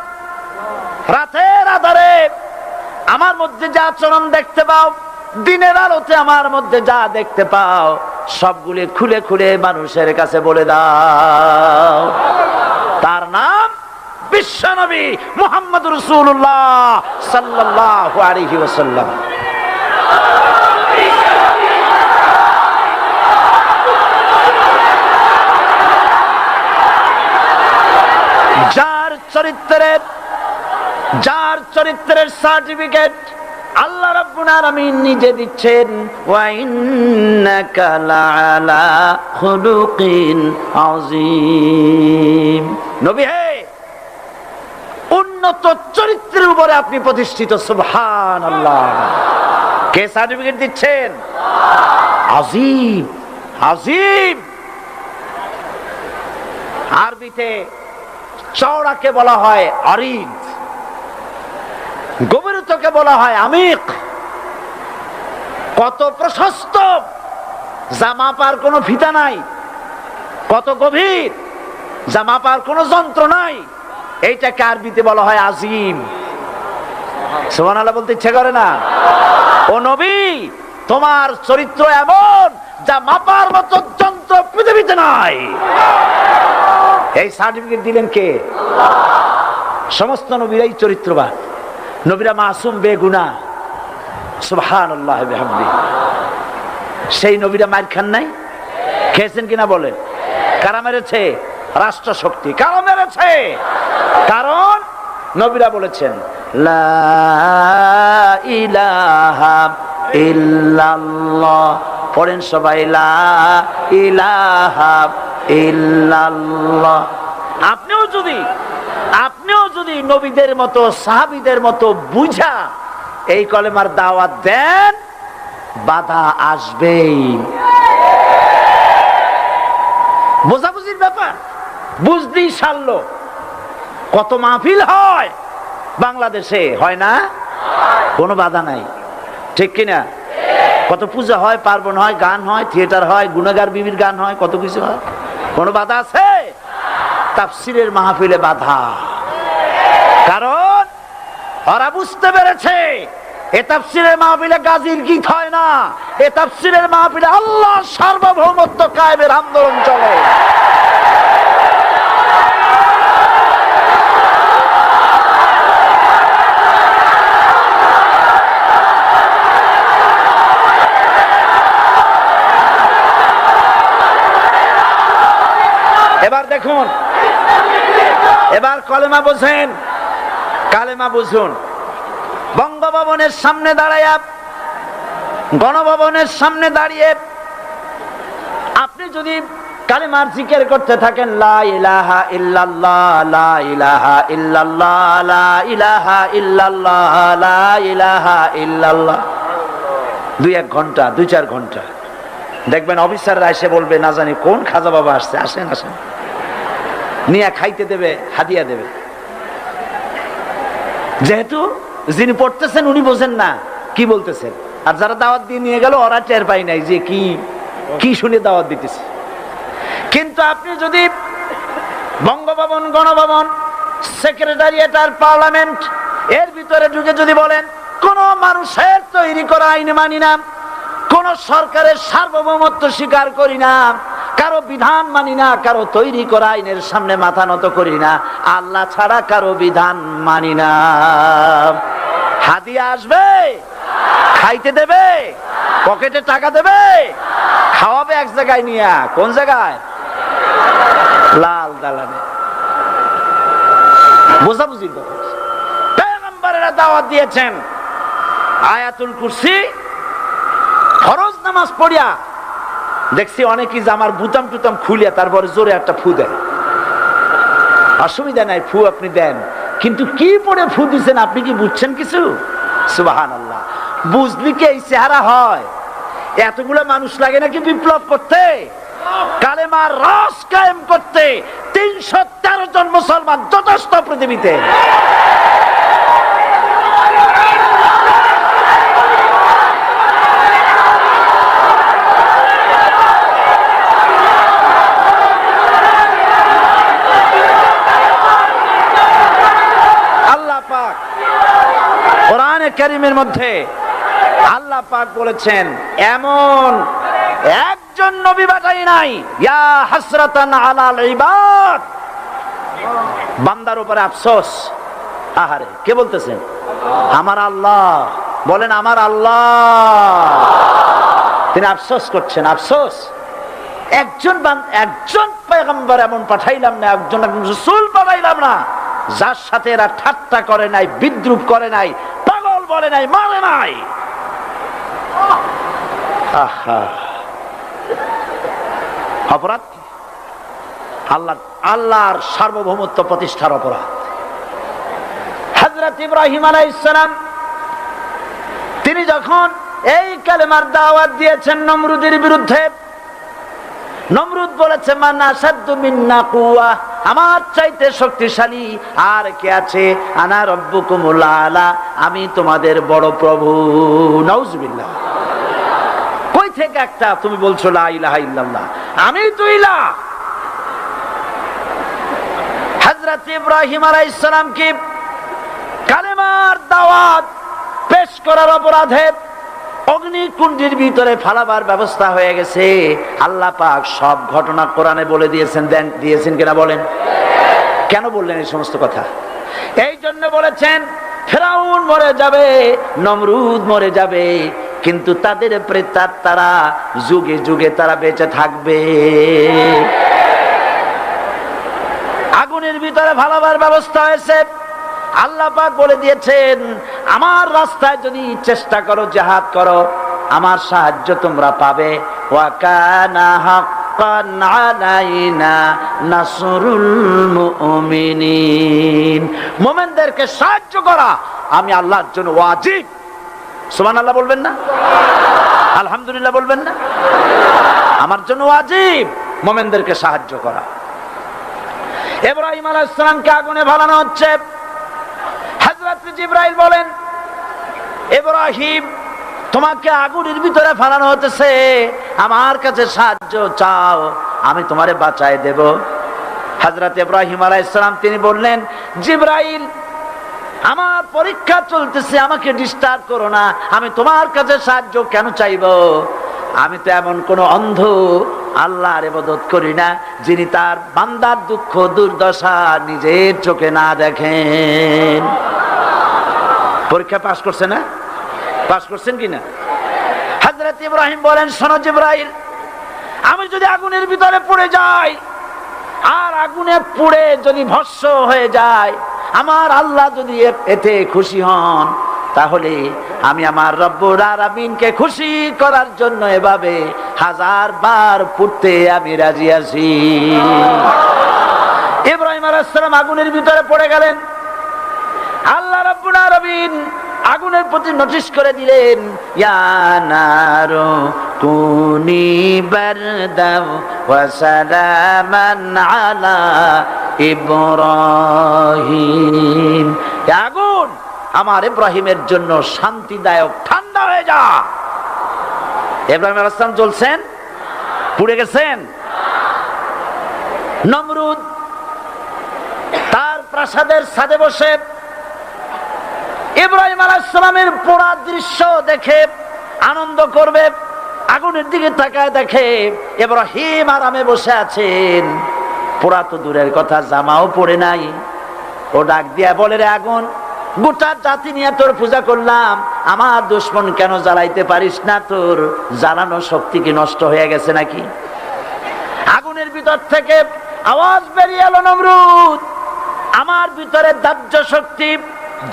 রাতের আধারে আমার মধ্যে যা আচরণ দেখতে পাও, দিনের আলোতে আমার মধ্যে যা দেখতে পাও, সবগুলি খুলে খুলে মানুষের কাছে বলে দাও। তার নাম বিশ্বনবী মুহাম্মদ রাসূলুল্লাহ সাল্লাল্লাহু আলাইহি ওয়াসাল্লাম। যার চরিত্রের সার্টিফিকেট আল্লাহ রাব্বুল আলামিন নিজে দিচ্ছেন, ওয়া ইন্নাকা লাআলা খুলুকিন আযীম। নবী হে, উন্নত চরিত্রের উপরে আপনি প্রতিষ্ঠিত। সুবহানাল্লাহ। কে সার্টিফিকেট দিচ্ছেন? আযীম, আযীম। আরবিতে চওড়াকে বলা হয় আরিদ, গভীরতাকে বলা হয় আমিক। কত প্রশস্ত, যা মাপার কোনো ফিতা নাই। কত গভীর, যা মাপার কোনো যন্ত্র নাই। এইটাকে আরবিতে বলা হয় আজিম। সুবহানাল্লাহ বলতে ইচ্ছে করে না? ও নবী, তোমার চরিত্র এমন যা মাপার মতো যন্ত্র পৃথিবীতে নাই। এই সার্টিফিকেট দিলেন কে? সমস্ত নবীরাই চরিত্রবান, নবীরা মাসুম বেগুনাহ। সুবহানাল্লাহ বিহামদিহি। সেই নবীরা মার খান নাই? খেয়েছেন কিনা বলেন? কারা মেরেছে? রাষ্ট্র শক্তি। কারা মেরেছে? কারণ নবীরা বলেছেন লা ইলাহা ইল্লাল্লাহ। পড়েন সবাই, লা ইলাহা ইল্লাল্লাহ। আপনিও যদি নবীদের মতো, সাহাবীদের মতো বুঝা এই কলেমার দাওয়াত দেন, বাধা আসবেই। বোঝাবুঝির ব্যাপার, বুঝতেই সারলো। কত মাহফিল হয় বাংলাদেশে, হয় না? কোনো বাধা নাই, ঠিক কিনা? কত পূজা হয়, পার্বণ হয়, গান হয়, থিয়েটার হয়, গুনাহগার বিবির গান হয়, কত কিছু হয়। কোনো বাধা আছে? তাফসীরের মাহফিলে বাধা। কারণ ওরা বুঝতে পেরেছে এ তাফসীরের মাহফিলে গাজীর গীত হয় না, এ তাফসীরের মাহফিলে আল্লাহর সার্বভৌমত্ব কায়েমের আন্দোলন চলে। এবার দেখুন, এবার কলেমা বোঝেন, কালেমা বুঝুন। বঙ্গভবনের সামনে দাঁড়ায়া, গণভবনের সামনে দাঁড়িয়ে আপনি যদি কালেমার জিকির করতে থাকেন, লা ইলাহা ইল্লাল্লাহ, লা ইলাহা ইল্লাল্লাহ, লা ইলাহা ইল্লাল্লাহ, লা ইলাহা ইল্লাল্লাহ, 2-1 ঘন্টা, 2-4 ঘন্টা, দেখবেন অফিসাররা এসে বলবে, না জানি কোন খাজা বাবা আসছে, আসেন আসেন, নিয়ে খাইতে দেবে, হাদিয়া দেবে। যেহেতু যিনি পড়তেছেন উনি বোঝেন না কি বলতেছেন, আর যারা দাওয়াত দিয়ে নিয়ে গেল ওরা টের পাই নাই যে কি কি শুনে দাওয়াত দিতেছে। কিন্তু আপনি যদি বঙ্গভবন, গণভবন, সেক্রেটারিয়েট আর পার্লামেন্ট এর ভিতরে ঢুকে যদি বলেন, কোন মানুষের তৈরি করা আইন মানি না, কোন সরকারের সার্বভৌমত্ব স্বীকার করি না, কারো বিধান মানি না, কারো তৈরি করা আইনের সামনে মাথা নত করি না, আল্লাহ ছাড়া কারো বিধান মানি না, হাদিয়া আসবে, খাইতে দেবে, পকেটে টাকা দেবে, খাওয়াবে এক জায়গায় নিয়ে, কোন জায়গায়? লাল দালানে। বোঝাবুঝি পয়গম্বরেরা দাওয়াত দিয়েছেন আয়াতুল কুরসি ফরজ নামাজ পড়িয়া। দেখছি অনেকেই জামার বুতাম টুতাম খুলিয়া তারপরে জোরে একটা ফু দেয়। অসুবিধা নাই, ফু আপনি দেন, কিন্তু কি পড়ে ফু দিচ্ছেন আপনি কি বুঝছেন কিছু? সুবহানাল্লাহ। বুঝলি কি এই চেহারা হয়? এতগুলো মানুষ লাগে নাকি বিপ্লব করতে, কালেমার রস কায়েম করতে? 313 জন মুসলমান যথেষ্ট পৃথিবীতে। আল্লাহ পাক কোরআনে কারীমের মধ্যে আল্লাহ পাক বলেছেন, এমন একজন নবী পাঠাই নাই, ইয়া হাসরাতান আলাল ইবাদ, বান্দার উপরে আফসোস। আহারে, কে বলতেছেন? আমার আল্লাহ। বলেন আমার আল্লাহ, তিনি আফসোস করছেন। আফসোস, একজন পয়গম্বর এমন পাঠাইলাম না, একজন রাসূল পাঠাইলাম না যার সাথে এরা ঠাট্টা করে নাই, বিদ্রুপ করে নাই, পাগল বলে নাই, মানে নাই। আহা, অপরাধ আল্লাহর সার্বভৌমত্ব প্রতিষ্ঠার অপরাধ। হযরত ইব্রাহিম আলাইহিস সালাম তিনি যখন এই কালেমার দাওয়াত দিয়েছেন নমরুদের বিরুদ্ধে, নমরুদ বলেছে, মান আসাদ্দু মিন্না কুওয়া, আমার চাইতে শক্তিশালী আর কে আছে? আনা রাব্বুকুমুল আলা, আমি তোমাদের বড় প্রভু। নাউজুবিল্লাহ। কই থেকে একটা তুমি বলছো লা ইলাহা ইল্লাল্লাহ, আমি তো ইলাহ। হযরত ইব্রাহিম আলাইহিস সালাম কি কালেমার দাওয়াত পেশ করার অপরাধে অগ্নিকুণ্ডের ভিতরে ফালাবার ব্যবস্থা হয়ে গেছে। আল্লাহ পাক সব ঘটনা কোরআনে বলে দিয়েছেন কিনা বলেন? কেন বললেন এই সমস্ত কথা? এই জন্য বলেছেন, ফেরাউন মরে যাবে, নমরুদ মরে যাবে, কিন্তু তাদের প্রেতাত্মারা যুগে যুগে তারা বেঁচে থাকবে। আগুনের ভিতরে ফালাবার ব্যবস্থা হয়েছে। আল্লাহ পাক বলে দিয়েছেন, আমার রাস্তায় যদি চেষ্টা করো, জিহাদ করো, আমার সাহায্য তোমরা পাবে। ওয়া কানা হাক্কান আলাইনা নাসরুল মুমিনিন, মুমিনদেরকে সাহায্য করা আমি আল্লাহর জন্য ওয়াজিব। সুবহানাল্লাহ বলবেন না? আলহামদুলিল্লাহ বলবেন না? আমার জন্য ওয়াজিব মুমিনদেরকে সাহায্য করা। ইব্রাহিম আলাইহিস সালামকে আগুনে ফালানো হচ্ছে। হযরত জিবরাইল বলেন, ইব্রাহিম তোমাকে আগুনের ভিতরে ফালানো হতেছে, আমার কাছে সাহায্য চাও, আমি তোমারে বাঁচায় দেব। হযরত ইব্রাহিম আলাইহিস সালাম তিনি বললেন, জিবরাইল আমার পরীক্ষা চলতেছে, আমাকে ডিস্টার্ব করো না, আমি তোমার কাছে সাহায্য কেন চাইব? আমি তো এমন কোন অন্ধ আল্লাহর ইবাদত করি না যিনি তার বান্দার দুঃখ দুর্দশা নিজের চোখে না দেখেন। পরীক্ষা পাস করছে না? পাস করছেন কিনা? হযরত ইব্রাহিম বলেন, শোনো জিবরাইল, আমি যদি আগুনের ভিতরে পড়ে যাই, আর আগুনে পুড়ে যদি ভস্ম হয়ে যায়, আমার আল্লাহ যদি এতে খুশি হন, তাহলে আমি আমার রব্বুল আলামিনকে খুশি করার জন্য এভাবে 1000 বার পুড়তে আমি রাজি আছি। ইব্রাহিম আলাইহিস সালাম আগুনের ভিতরে পড়ে গেলেন। আল্লাহ রাব্বুল আলামিন আগুনের প্রতি নোটিশ করে দিলেন, ইয়া নারু কুনি বারদাও ওয়া সালামান আলা ইব্রাহিম। আগুন, আমার ইব্রাহিমের জন্য শান্তিদায়ক ঠান্ডা হয়ে যা। ইব্রাহিম আলাইহিস সালাম জ্বলছেন, পুড়ে গেছেন। নমরুদ তার প্রাসাদের ছাদে বসে ইব্রাহিম আলাইহিস সালামের পোড়া দৃশ্য দেখে আনন্দ করবে, আগুনের দিকে তাকায় দেখে ইব্রাহিম আরামে বসে আছেন। পোড়া তো দূরের কথা, জামাও পরে নাই। ও ডাক দিয়া বলে, রে আগুন, গোটা জাতি নিয়ে তোর পূজা করলাম, আমার দুশমন কেন জ্বালাইতে পারিস না? তোর জ্বালানো শক্তি কি নষ্ট হয়ে গেছে নাকি? আগুনের ভিতর থেকে আওয়াজ বেরিয়ে এলো, নমরুদ, আমার ভিতরে দাহ্য শক্তি,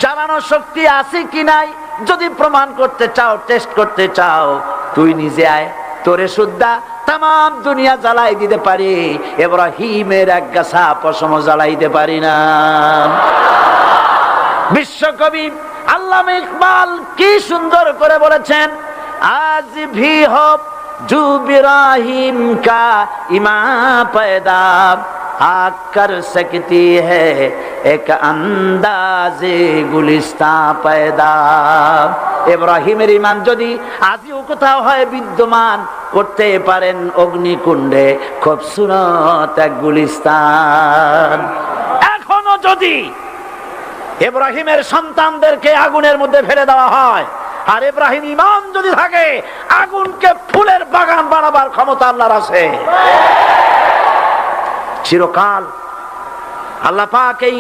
জ্বালানো শক্তি আছে কি নাই যদি প্রমাণ করতে চাও, টেস্ট করতে চাও, তুই নিজে আয়, তোরে সুদ্ধা তাম দুনিয়া জ্বালাই দিতে পারি, ইব্রাহিমের এক গাছা পশম জ্বালাইতে পারি না। বিশ্বকবি আল্লামা ইকবাল কি সুন্দর করে বলেছেন, আজ ভি হো জু ইব্রাহিম কা ইমা पैदा आग कर सकती है एक अंदाजे गुलिस्ता पैदा। ইব্রাহিমের ঈমান যদি আজও কোথাও হয় বিদ্যমান, করতে পারেন অগ্নিকুণ্ডে খুবসুরত এক গুলিস্তান। এখনো যদি ইব্রাহিমের সন্তানদেরকে আগুনের মধ্যে ফেলে দেওয়া হয়, আর ইব্রাহিম ঈমান যদি থাকে, আগুনকে ফুলের বাগান বানাবার ক্ষমতা আল্লাহর আছে। চিরকাল আল্লাহ পাক এই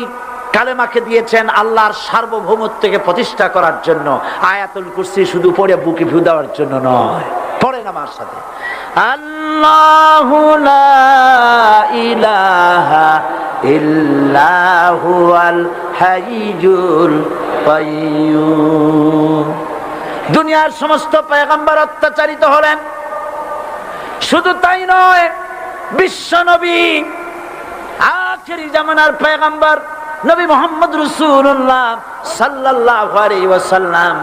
কালেমাকে দিয়েছেন আল্লাহর সার্বভৌমত্বকে প্রতিষ্ঠা করার জন্য। আয়াতুল কুরসি শুধু পড়ে বুকে ফু দেওয়ার জন্য নয়, পড়েন আমার সাথে, আল্লাহু লা ইলাহা ইল্লা হুয়াল হাইয়ুল কাইয়্যুম। দুনিয়ার সমস্ত পয়গম্বর অত্যাচারিত হলেন, শুধু তাই নয়, বিশ্ব নবী আখেরি জামানার পয়গম্বর নবী মুহাম্মদ রাসূলুল্লাহ সাল্লাল্লাহু আলাইহি ওয়াসাল্লাম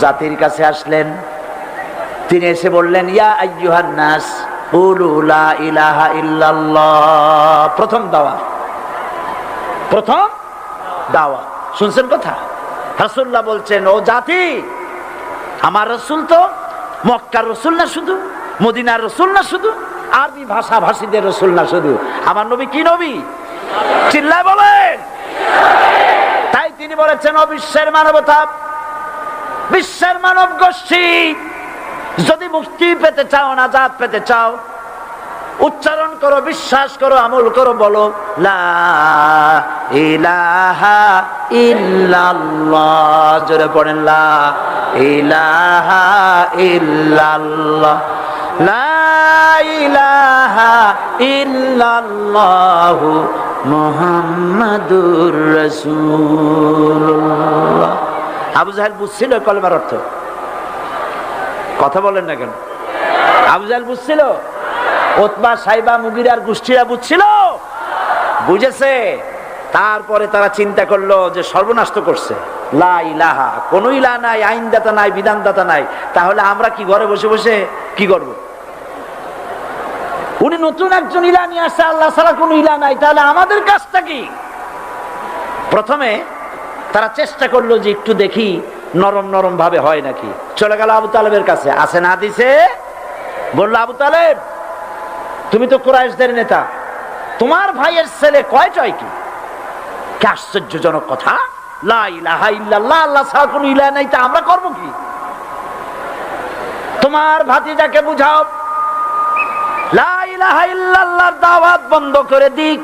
জাতির কাছে আসলেন। তিনি এসে বললেন, ইয়া আইয়ুহান নাস কুলু লা ইলাহা ইল্লাল্লাহ। প্রথম দাওয়া শুনছেন কথা? রাসূলুল্লাহ বলছেন, ও জাতি, আমার রাসূল তো মক্কার রাসূল না শুধু, মদিনার রাসূল না শুধু, আরবি ভাষা ভাষীদের রাসূল না শুধু, আমার নবী কি নবী? চিল্লায় বলেন। তাই তিনি বলেছেন, ও বিশ্বের মানবতা, বিশ্বের মানব গোষ্ঠী, যদি মুক্তি পেতে চাও, নাজাত পেতে চাও, উচ্চারণ করো, বিশ্বাস করো, আমল করো, বলো লা ইলাহা ইল্লাল্লাহ। জোরে পড়েন, লা ইলাহা ইল্লাল্লাহ, লা ইলাহা ইল্লাল্লাহু মুহাম্মাদুর রাসূলুল্লাহ। আবু জাহেল বুঝছিল কলেমার অর্থ? কথা বলেন না কেন? আবু জাহেল বুঝছিল? উতবা, সাইবা, মুগিরার গোষ্ঠীরা বুঝছিল? বুঝেছে। তারপরে তারা চিন্তা করলো যে সর্বনাশ তো করছে, লা ইলাহা, কোন ইলাহ নাই, আইনদাতা নাই, বিধানদাতা নাই, তাহলে আমরা কি ঘরে বসে বসে কি করব? উনি নতুন একজন ইলাহ নিয়ে আসছে, আল্লাহ ছাড়া কোন ইলাহ নাই, তাহলে আমাদের কাজটা কি? প্রথমে তারা চেষ্টা করলো যে একটু দেখি নরম নরম ভাবে হয় নাকি। চলে গেল আবু তালেবের কাছে, আছে না হাদিসে, বললো, আবু তালেব, তুমি তো কুরাইশদের নেতা, তোমার ভাইয়ের ছেলে কয়টাই কি? কি আশ্চর্যজনক কথা, লা ইলাহা ইল্লাল্লাহ, আল্লাহ ছাড়া কোনো ইলাহ নাই, তা আমরা করব কি? তোমার ভাতিজাকে বুঝাও লা ইলাহা ইল্লাল্লাহর দাওয়াত বন্ধ করে দিক,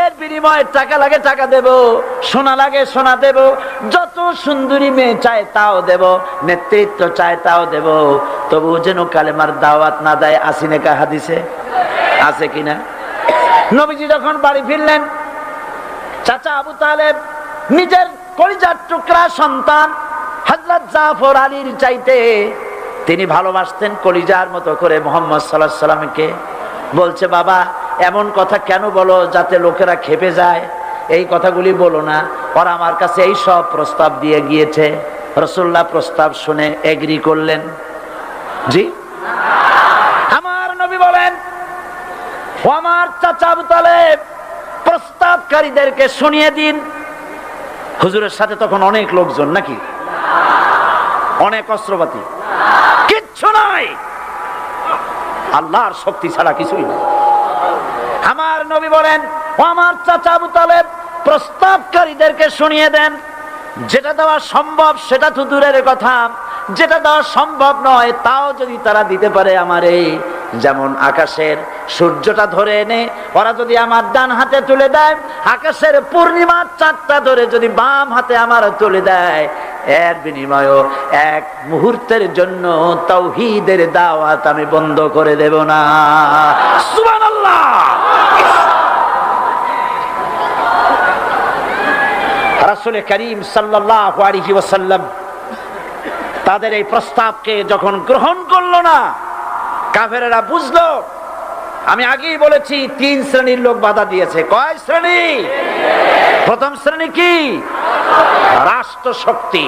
এর বিনিময়ে টাকা লাগে টাকা দেব, সোনা লাগে সোনা দেব, যত সুন্দরী মেয়ে চায় তাও দেব, নেতৃত্ব চায় তাও দেব, তবু যেন কালেমার দাওয়াত না দেয়। আসিনে কা হাদিসে আছে কিনা? নবীজি যখন বাড়ি ফিরলেন, চাচা আবু তালেব নিজের কলিজার টুকরা সন্তান হযরত জাফর আলীর চাইতে তিনি ভালোবাসতেন কলিজার মতো করে মুহাম্মদ সাল্লাল্লাহু আলাইহি সাল্লামকে। বলছে, বাবা এমন কথা কেন বলো যাতে লোকেরা খেপে যায়? এই কথাগুলি বলো না, ওরা আমার কাছে এই সব প্রস্তাব দিয়ে গিয়েছে। রাসূলুল্লাহ প্রস্তাব শুনে এগ্রি করলেন। জি, আমার নবী বলেন, ও আমার চাচা আবু তালেব প্রস্তাবকারীদেরকে শুনিয়ে দিন। হুজুরের সাথে তখন অনেক লোকজন, নাকি অনেক অস্ত্রপাতি, কিচ্ছু নাই, আল্লাহর শক্তি ছাড়া কিছুই না। আমার নবী বলেন, ও আমার চাচা আবু তালেব প্রস্তাবকারীদেরকে শুনিয়ে দেন, যেটা দেওয়া সম্ভব সেটা তো দূরের কথা, যেটা দেওয়া সম্ভব নয় তাও যদি তারা দিতে পারে আমারে, যেমন আকাশের সূর্যটা ধরে এনে ওরা যদি আমার ডান হাতে তুলে দেয়, আকাশের পূর্ণিমার চাঁদটা ধরে যদি বাম হাতে আমার তুলে দেয়, এর বিনিময়ে এক মুহূর্তের জন্য তাওহীদের দাওয়াত আমি বন্ধ করে দেব না। সুবহানাল্লাহ। রাসূল করিম সাল্লাল্লাহু আলাইহি ওয়াসাল্লাম তাদের এই প্রস্তাবকে যখন গ্রহণ করলো না, কাফেরেরা বুঝলো, আমি আগেই বলেছি 3 শ্রেণীর লোক বাধা দিয়েছে। কয় শ্রেণী? প্রথম শ্রেণী কি? রাষ্ট্র শক্তি,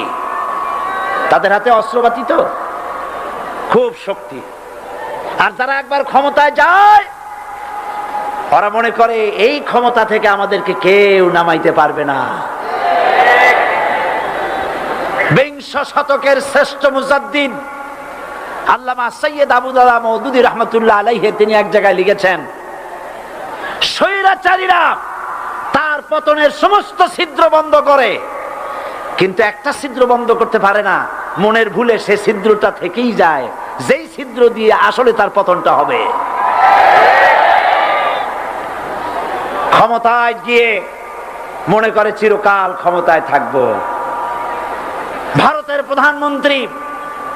তাদের হাতে অস্ত্রপাতি তো খুব শক্তি, আর যারা একবার ক্ষমতায় যায় ওরা মনে করে এই ক্ষমতা থেকে আমাদেরকে কেউ নামাইতে পারবে না। বিংশ শতকের শ্রেষ্ঠ মুজাদ্দিদ আল্লামা সৈয়দ আবুদুল্লাহ মওদুদী রাহমাতুল্লাহ আলাইহি তিনি এক জায়গায় লিখেছেন, স্বৈরাচারীরা তার পতনের সমস্ত ছিদ্র বন্ধ করে, কিন্তু একটা ছিদ্র বন্ধ করতে পারে না, মনের ভুলে সে ছিদ্রটা থেকেই যায়, যেই ছিদ্র দিয়ে আসলে তার পতনটা হবে। ক্ষমতায় গিয়ে মনে করে চিরকাল ক্ষমতায় থাকবো। ভারতের প্রধানমন্ত্রী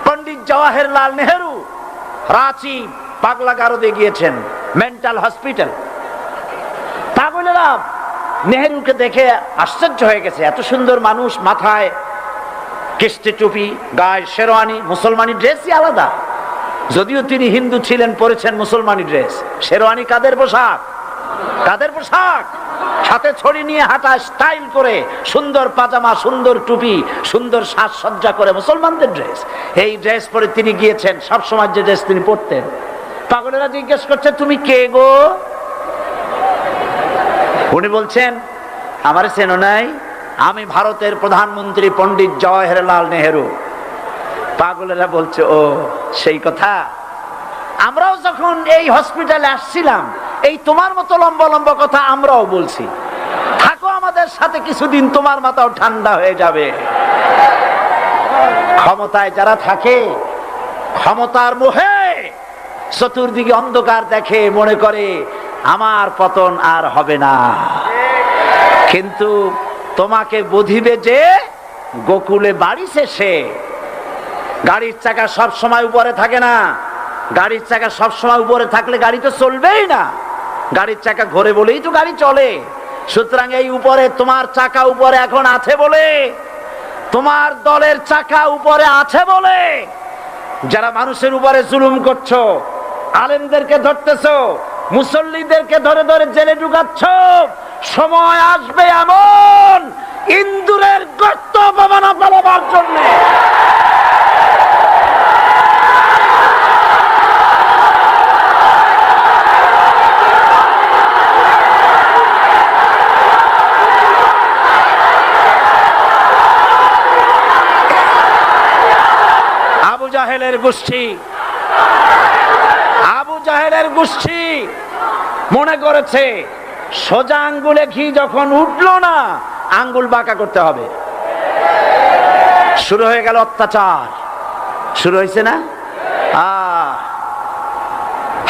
পণ্ডিত জওয়াহরলাল নেহেরু রাঁচি পাগলা গারদে গিয়েছেন, মেন্টাল হসপিটাল। পাগলেরা নেহেরুকে দেখে আশ্চর্য হয়ে গেছে, এত সুন্দর মানুষ, মাথায় কিস্তি টুপি, গায়ে শেরওয়ানি, মুসলমানি ড্রেসই আলাদা, যদিও তিনি হিন্দু ছিলেন, পরেছেন মুসলমানি ড্রেস। শেরওয়ানি কাদের পোশাক? কাদের পোশাক? হাতে ছড়ি নিয়ে হাঁটা, স্টাইল করে, সুন্দর পাজামা, সুন্দর টুপি, সুন্দর সাজসজ্জা করে, মুসলমানদের ড্রেস। এই ড্রেস পরে তিনি গিয়েছেন, সবসময় যে ড্রেস তিনি পরতেন। পাগলেরা জিজ্ঞেস করছে, তুমি কে গো? উনি বলছেন, আমারে চেনো নাই? আমি ভারতের প্রধানমন্ত্রী পণ্ডিত জওয়াহরলাল নেহেরু। পাগলেরা বলছে, ও সেই কথা। আমরাও যখন এই হসপিটালে আসছিলাম এই তোমার মতো লম্বা লম্বা কথা আমরাও বলছি, থাকো আমাদের সাথে কিছুদিন, তোমার মাথাও ঠান্ডা হয়ে যাবে। ক্ষমতায় যারা থাকে, ক্ষমতার মোহে চতুর্দিকে অন্ধকার দেখে, মনে করে আমার পতন আর হবে না। কিন্তু তোমাকে বুঝিবে যে গোকুলে বাড়ি শেষে। গাড়ির চাকা সব সময় উপরে থাকে না, গাড়ির চাকা সব সময় উপরে থাকলে গাড়ি তো চলবেই না, গাড়ির চাকা ঘোরে বলেই তো গাড়ি চলে। সুতরাং এই উপরে তোমার চাকা উপরে এখন আছে বলে, তোমার দলের চাকা উপরে আছে বলে যারা মানুষের উপরে জুলুম করছো, আলেমদেরকে ধরতেছো, মুসল্লিদেরকে ধরে ধরে জেলে ঢুকাচ্ছ, সময় আসবে এমন ইন্দুরের গর্ত পাবানা পালাবার জন্য। আবু জাহেলের গোষ্ঠী, আবু জাহেলের গোষ্ঠী মনে করেছে সোজা আঙ্গুলে ঘি যখন উঠলো না, আঙ্গুল বাঁকা করতে হবে। শুরু হয়ে গেল অত্যাচার, শুরু হয়েছে না?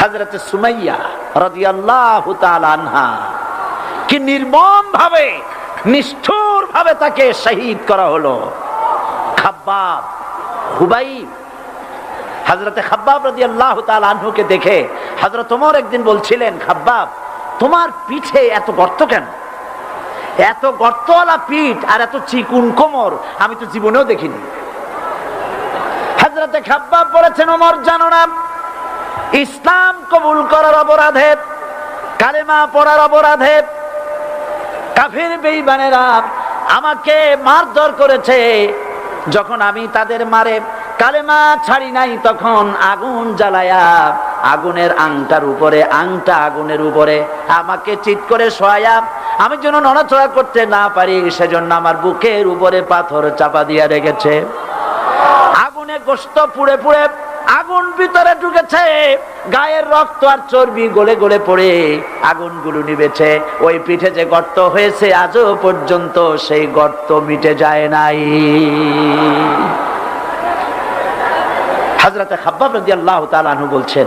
হযরত সুমাইয়া রাদিয়াল্লাহু তাআলা আনহা কি নির্মম ভাবে, নিষ্ঠুর ভাবে তাকে শহীদ করা হলো। খাব্বাব, হুবাইব, হযরত খাব্বাব রাদিয়াল্লাহু তাআলা আনহুকে দেখে হযরত ওমর একদিন বলছিলেন, খাব্বাব তোমার পিঠে এত গর্ত কেন? এত গর্তওয়ালা পিঠ আর এত চিকুন কোমর আমি তো জীবনেও দেখিনি। হযরতে খাব্বাব বলেছেন, ওমর জানো না, ইসলাম কবুল করার অপরাধে, কালেমা পড়ার অপরাধে কাফির বেঈমানেরা আমাকে মারধর করেছে। যখন আমি তাদের মারে কালেমা ছাড়ি নাই, তখন আগুন জ্বালায়া আগুনের আংটার উপরে, আংটা আগুনের উপরে আমাকে চিৎ করে শোয়ায়া, আমি যেন নড়াচড়া করতে না পারি সেজন্য আমার বুকের উপরে পাথর চাপা দিয়ে রেখেছে। আগুনে গোশত পুড়ে পুড়ে আগুন ভিতরে ঢুকেছে, গায়ের রক্ত আর চর্বি গলে গলে পড়ে আগুনগুলো নিভেছে। ওই পিঠে যে গর্ত হয়েছে আজও পর্যন্ত সেই গর্ত মিটে যায় নাই। হযরতে খাব্বাব রাদিয়াল্লাহু তাআলা আনহু বলছেন,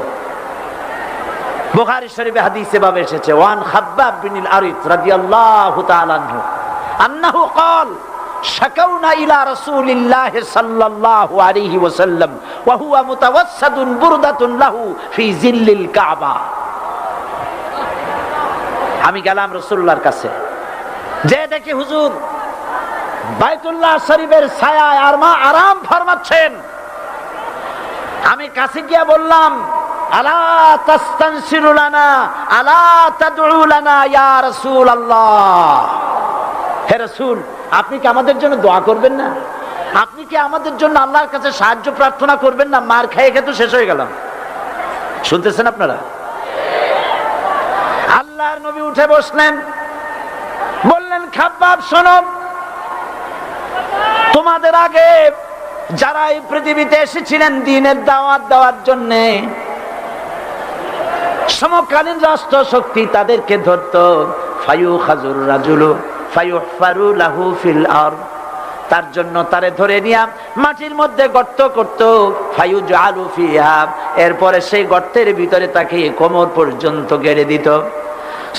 বুখারী শরীফে হাদিসে ভাবে এসেছে, ওয়ান খাব্বাব বিন আরিত রাদিয়াল্লাহু তাআলা আনহু আন্নাহু ক্বাল শাকাউনা ইলা রাসূলিল্লাহ সাল্লাল্লাহু আলাইহি ওয়াসাল্লাম ওয়া হুয়া মুতাওয়াসসাদুন বুরদাতুন লাহু ফি জিল্লিল কাবা। আমি গেলাম রাসূলুল্লাহর কাছে, যে দেখি হুজুর বাইতুল্লাহ শরীফের ছায়ায় আরাম ফরমাচ্ছেন। আমি কাছে গিয়ে বললাম, আলা তাস্তানসিরু লানা আলা তাদউ লানা ইয়া রাসূলুল্লাহ, হে রাসূল আপনি কি আমাদের জন্য দোয়া করবেন না? আপনি কি আমাদের জন্য আল্লাহর কাছে সাহায্য প্রার্থনা করবেন না? মার খেয়ে খেয়ে তো শেষ হয়ে গেলাম। শুনতেছেন আপনারা? আল্লাহর নবী উঠে বসলেন, বললেন, খাব্বাব শোনো, তোমাদের আগে যারা এই পৃথিবীতে এসেছিলেন দ্বীনের দাওয়াত দেওয়ার জন্য, সমকালীন রাষ্ট্র শক্তি তাদেরকে ধরতো, ফায়ুখাজুর রাজুলু ফায়ুহফারু লাহু ফিল আরদ, তার জন্য তারে ধরে নিয়ে মাটির মধ্যে গর্ত করত, ফায়ুজআলু ফিহা, এরপরে সেই গর্তের ভিতরে তাকে কোমর পর্যন্ত গেড়ে দিত।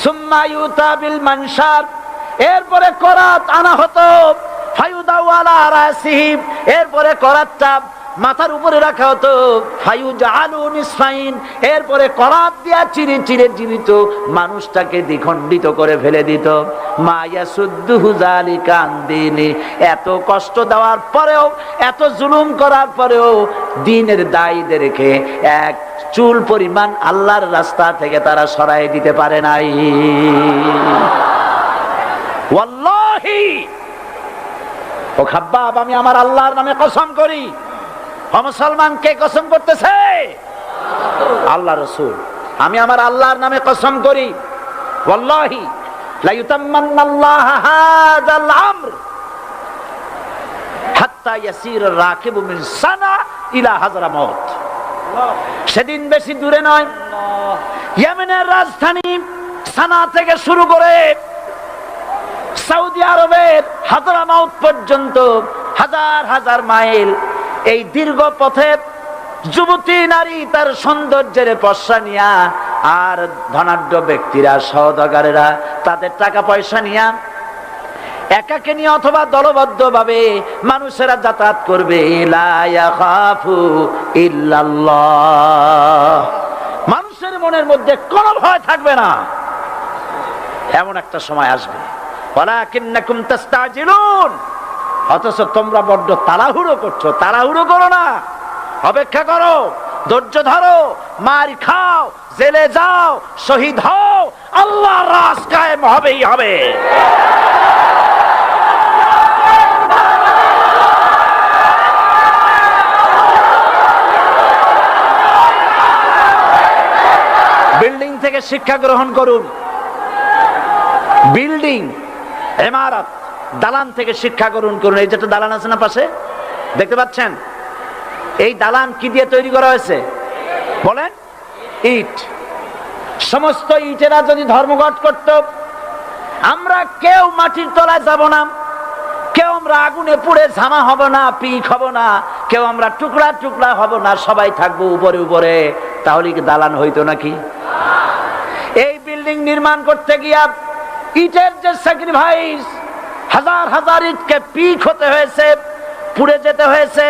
সুম্মা ইউতা বিল মানশার, এরপরে করাত আনা হতো, ফায়ুদাউ আলা রাসিহি, এরপরে করাতটা মাথার উপরে রাখা হতো, ফায়ুজআলু নিসফাইন, এরপরে করাত দিয়া চিরে চিরে জীবিত মানুষটাকে দ্বিখণ্ডিত করে ফেলে দিত। মা ইয়াসুদ্দুহু যালিকা আন দীনি, এত কষ্ট দেওয়ার পরেও, এত জুলুম করার পরেও দ্বীনের দায়ীদেরকে এক চুল পরিমাণ আল্লাহর রাস্তা থেকে তারা সরাই দিতে পারে নাই। ওয়াল্লাহি, ও খাব্বাব, আমি আমার আল্লাহর নামে কসম করি। মুসলমান কে কসম করতেছে? আল্লাহ রাসূল। আমি আমার আল্লাহর নামে কসম করি, ওয়াল্লাহি লা ইউতাম্মান্নাল্লাহু হাযাল আমর হাত্তা ইয়াসির রাকিবু মিন সানা ইলা হাযরামাউত। সেদিন বেশি দূরে নয়, ইয়েমেনের রাজধানী সানা থেকে শুরু করে সৌদি আরবের হাযরামাউত পর্যন্ত হাজার হাজার মাইল, এই দীর্ঘ পথে যুবতী নারী তার সৌন্দর্যের পশ্চা নিয়া, আর ধনাঢ্য ব্যক্তিরা সওদাগরেরা তাদের টাকা পয়সা নিয়া একাকে নিয়ে অথবা দলবদ্ধ ভাবে মানুষেরা যাতায়াত করবে। লা ইয়াখাফু ইল্লাল্লাহ, মানুষের মনের মধ্যে কোনো ভয় থাকবে না। এমন একটা সময় আসবে, ওয়ালাকিন্নাকুম তাস্তাজিলুন, অথচ তোমরা বড্ড তাড়াহুড়ো করছো। তাড়াহুড়ো করো না, অপেক্ষা করো, ধৈর্য ধরো, মার খাও, জেলে যাও, শহীদ হও, আল্লাহর রাজ কায়েম হবেই হবে। বিল্ডিং থেকে শিক্ষা গ্রহণ করুন, বিল্ডিং, ইমারত, দালান থেকে শিক্ষা গ্রহণ করুন। এই যেটা দালান আছে না পাশে, দেখতে পাচ্ছেন, এই দালান কি দিয়ে তৈরি করা হয়েছে বলেন? ইট। সমস্ত ইটেরা যদি ধর্মঘট করত, আমরা কেউ মাটির তলায় যাব না, কেউ আমরা আগুনে পুড়ে ঝামা হব না, পিক হব না, কেউ আমরা টুকরা টুকরা হব না, সবাই থাকবো উপরে উপরে, তাহলে কি দালান হইতো নাকি? এই বিল্ডিং নির্মাণ করতে গিয়া ইটের যে স্যাক্রিফাইস, হাজার হাজার ইটকে পিক হতে হয়েছে, পুড়ে যেতে হয়েছে,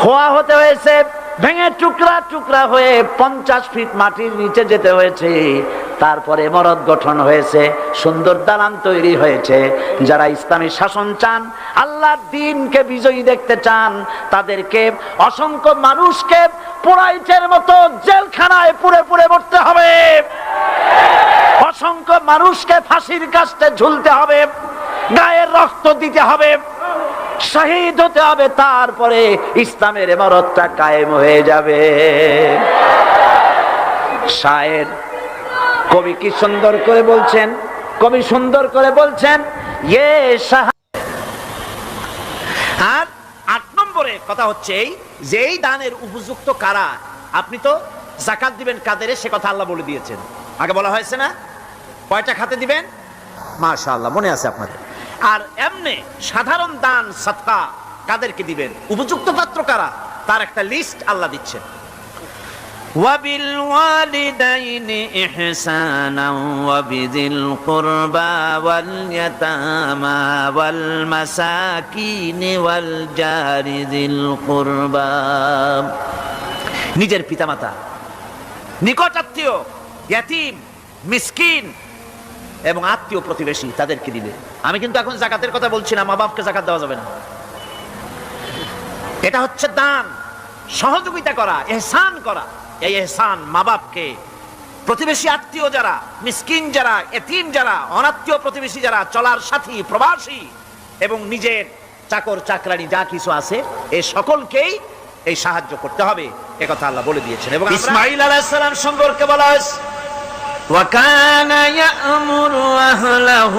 খোয়া হতে হয়েছে, ভেঙে টুকরা টুকরা হয়ে 50 ফিট মাটির নিচে যেতে হয়েছে, তারপরে ইমারত গঠন হয়েছে, সুন্দর দালান তৈরি হয়েছে। যারা ইসলামী শাসন চান, আল্লাহর দ্বীনকে বিজয়ী দেখতে চান, তাদেরকে অসংখ্য মানুষকে পোড়াইটের মতো জেলখানায় পুড়ে পুড়ে মরতে হবে, অসংখ্য মানুষকে ফাঁসির কাস্টে ঝুলতে হবে, গায়ের রক্ত দিতে হবে, শহীদ হতে হবে, তারপরে ইসলামের ইমারতটা কায়েম হয়ে যাবে। শায়ের কবি কি সুন্দর করে বলছেন, কবি সুন্দর করে বলছেন, ইয়ে শাহ। আর 8 নম্বরে কথা হচ্ছে এই যে এই দানের উপযুক্ত কারা। আপনি তো যাকাত দিবেন কাদের, সে কথা আল্লাহ বলে দিয়েছেন, আগে বলা হয়েছে না? কয়টা খাতে দিবেন? মাশাআল্লাহ, মনে আছে আপনাদের। আর এমনি সাধারণ দান সাদকা কাদেরকে দিবেন, উপযুক্ত পাত্র কারা, তার একটা লিস্ট আল্লাহ দিচ্ছেন। ওয়াবিল ওয়ালিদাইনি ইহসানাও ওয়াবিযিল কুরবা ওয়াল ইয়াতামা ওয়াল মাসাকিনি ওয়াল জারি যিল কুরবা। নিজের পিতামাতা, নিকট আত্মীয়, ইয়াতীম, মিসকিন এবং আত্মীয় প্রতিবেশী, তাদেরকে দিবে। আমি কিন্তু এখন যাকাতের কথা বলছি না, মা বাপকে যাকাত দেওয়া যাবে না। এটা হচ্ছে দান, সহযোগিতা করা, ইহসান করা। এই ইহসান মা বাপকে, প্রতিবেশী আত্মীয় যারা, মিসকিন যারা, এতিম যারা, অনাত্মীয় প্রতিবেশী যারা, চলার সাথী, প্রবাসী এবং নিজের চাকর চাকরানি যা কিছু আছে, এই সকলকেই এই সাহায্য করতে হবে, এ কথা আল্লাহ বলে দিয়েছেন। এবং ইসমাঈল আলাইহিস সালাম সম্পর্কে বলা হয়েছে, وَكَانَ يَأْمُرُ أَهْلَهُ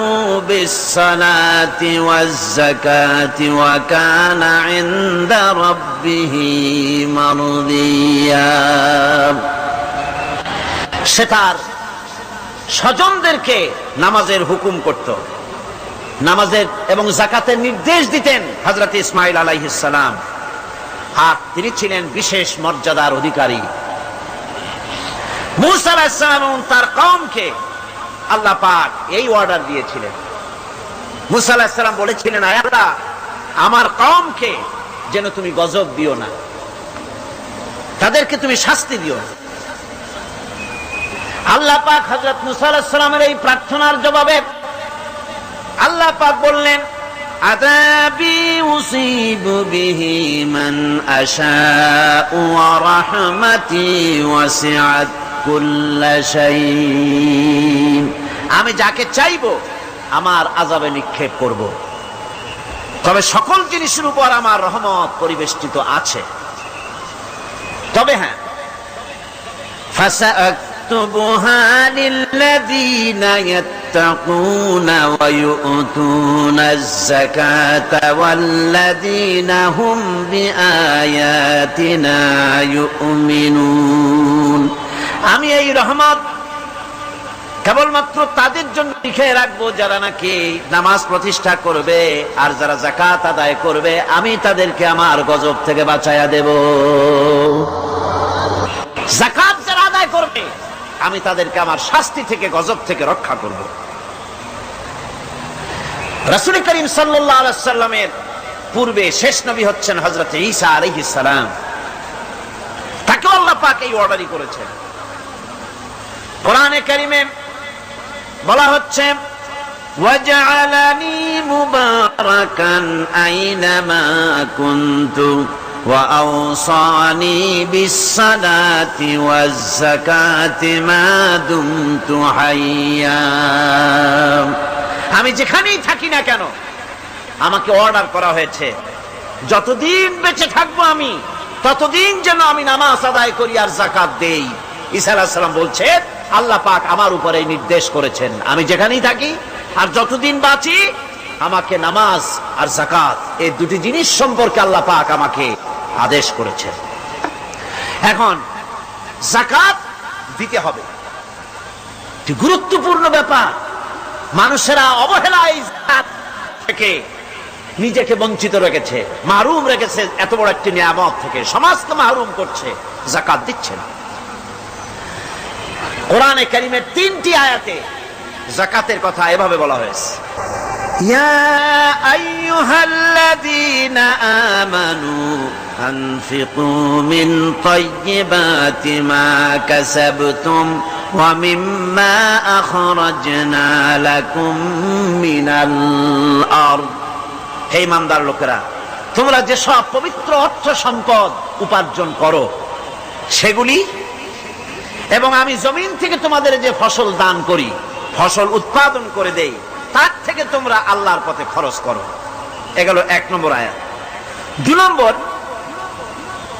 بِالصَّلَاةِ وَالزَّكَاةِ وَكَانَ عِندَ رَبِّهِ مَرْضِيًّا। সে তার স্বজনদেরকে নামাজের হুকুম করত, নামাজের এবং যাকাতের নির্দেশ দিতেন হযরত ইসমাঈল আলাইহিস সালাম। আর তিনি ছিলেন বিশেষ মর্যাদার অধিকারী। মুসা আলাইহিস সালাম এবং তার কওমকে আল্লাহ পাক এই অর্ডার দিয়েছিলেন। মুসা আলাইহিস সালাম বলেছিলেন, আয় আল্লাহ, আমার কওমকে যেন তুমি গজব দিও না, তাদেরকে তুমি শাস্তি দিও না। আল্লাহ পাক হযরত মুসা আলাইহিস সালামের এই প্রার্থনার জবাবে আল্লাহ পাক বললেন, আযাবি উসিবু বিহি মান আশাউ ওয়া রাহমাতি ওয়াসিআত কুল্লা শাইইন। আমি যাকে চাইবো আমার আযাবে নিক্ষেপ করব, তবে সকল জিনিসের উপর আমার রহমত পরিবেষ্টিত আছে। তবে হ্যাঁ, ফাসাআকতুবুহা লিল্লাযীনা ইয়াত্তাকুনা ওয়া ইউতুনাজ যাকাতা ওয়াল্লাযীনা হুম বিআয়াতিনা ইউমিনুন। আমি এই রহমত কেবলমাত্র তাদের জন্য লিখে রাখবো যারা নাকি নামাজ প্রতিষ্ঠা করবে আর যারা যাকাত আদায় করবে, আমি তাদেরকে আমার গজব থেকে বাঁচায়া দেব। যাকাত যারা আদায় করবে আমি তাদেরকে আমার শাস্তি থেকে, গজব থেকে রক্ষা করব। রাসূল করিম সাল্লাল্লাহু আলাইহি ওয়াসাল্লামের পূর্বে শেষ নবী হচ্ছেন হযরত ঈসা আলাইহিস সালাম। তাকে আল্লাহ পাক এই অর্ডারই করেছেন। কোরআনে কারীমে বলা হচ্ছে, ওয়াজআলানি মুবারাকান আইনামা কুনতু ওয়া আওসানি বিস-সালাতি ওয়াজ-যাকাতি মা দুমতু হাইয়্যা। আমি যেখানেই থাকি না কেন আমাকে অর্ডার করা হয়েছে, যতদিন বেঁচে থাকবো আমি ততদিন যেন আমি নামাজ আদায় করি আর যাকাত দেই। ঈসা আলাইহিস সালাম বলছেন, আল্লাহ পাক আমার উপরে নির্দেশ করেছেন, আমি যেখানেই থাকি আর যতদিন বাঁচি আমাকে নামাজ আর যাকাত এই দুটি জিনিস সম্পর্কে আল্লাহ পাক আমাকে আদেশ করেছেন। এখন যাকাত দিতে হবে, এটি গুরুত্বপূর্ণ ব্যাপার। মানুষেরা অবহেলায় যাকাত থেকে নিজেকে বঞ্চিত রেখেছে, মাহরুম রেখেছে এত বড় একটি নিয়ামত থেকে। সমাজকে মাহরুম করছে, যাকাত দিচ্ছে না। কোরআনে কারীমের 3টি আয়াতে যাকাতের কথা এভাবে বলা হয়েছে, ইয়া আইয়ুহাল্লাযীনা আমানু আনফিকু মিন তাইয়্যিবাতি মা কাসাবতুম وَمِمَّا أَخْرَجْنَا لَكُم مِّنَ الْأَرْضِ। হে ইমানদার লোকেরা, তোমরা যে সব পবিত্র অর্থ সম্পদ উপার্জন করো সেগুলি, এবং আমি জমিন থেকে তোমাদের যে ফসল দান করি, ফসল উৎপাদন করে দেই, তার থেকে তোমরা আল্লাহর পথে খরচ করো। এগুলো 1 নম্বর আয়াত। 2 নম্বর,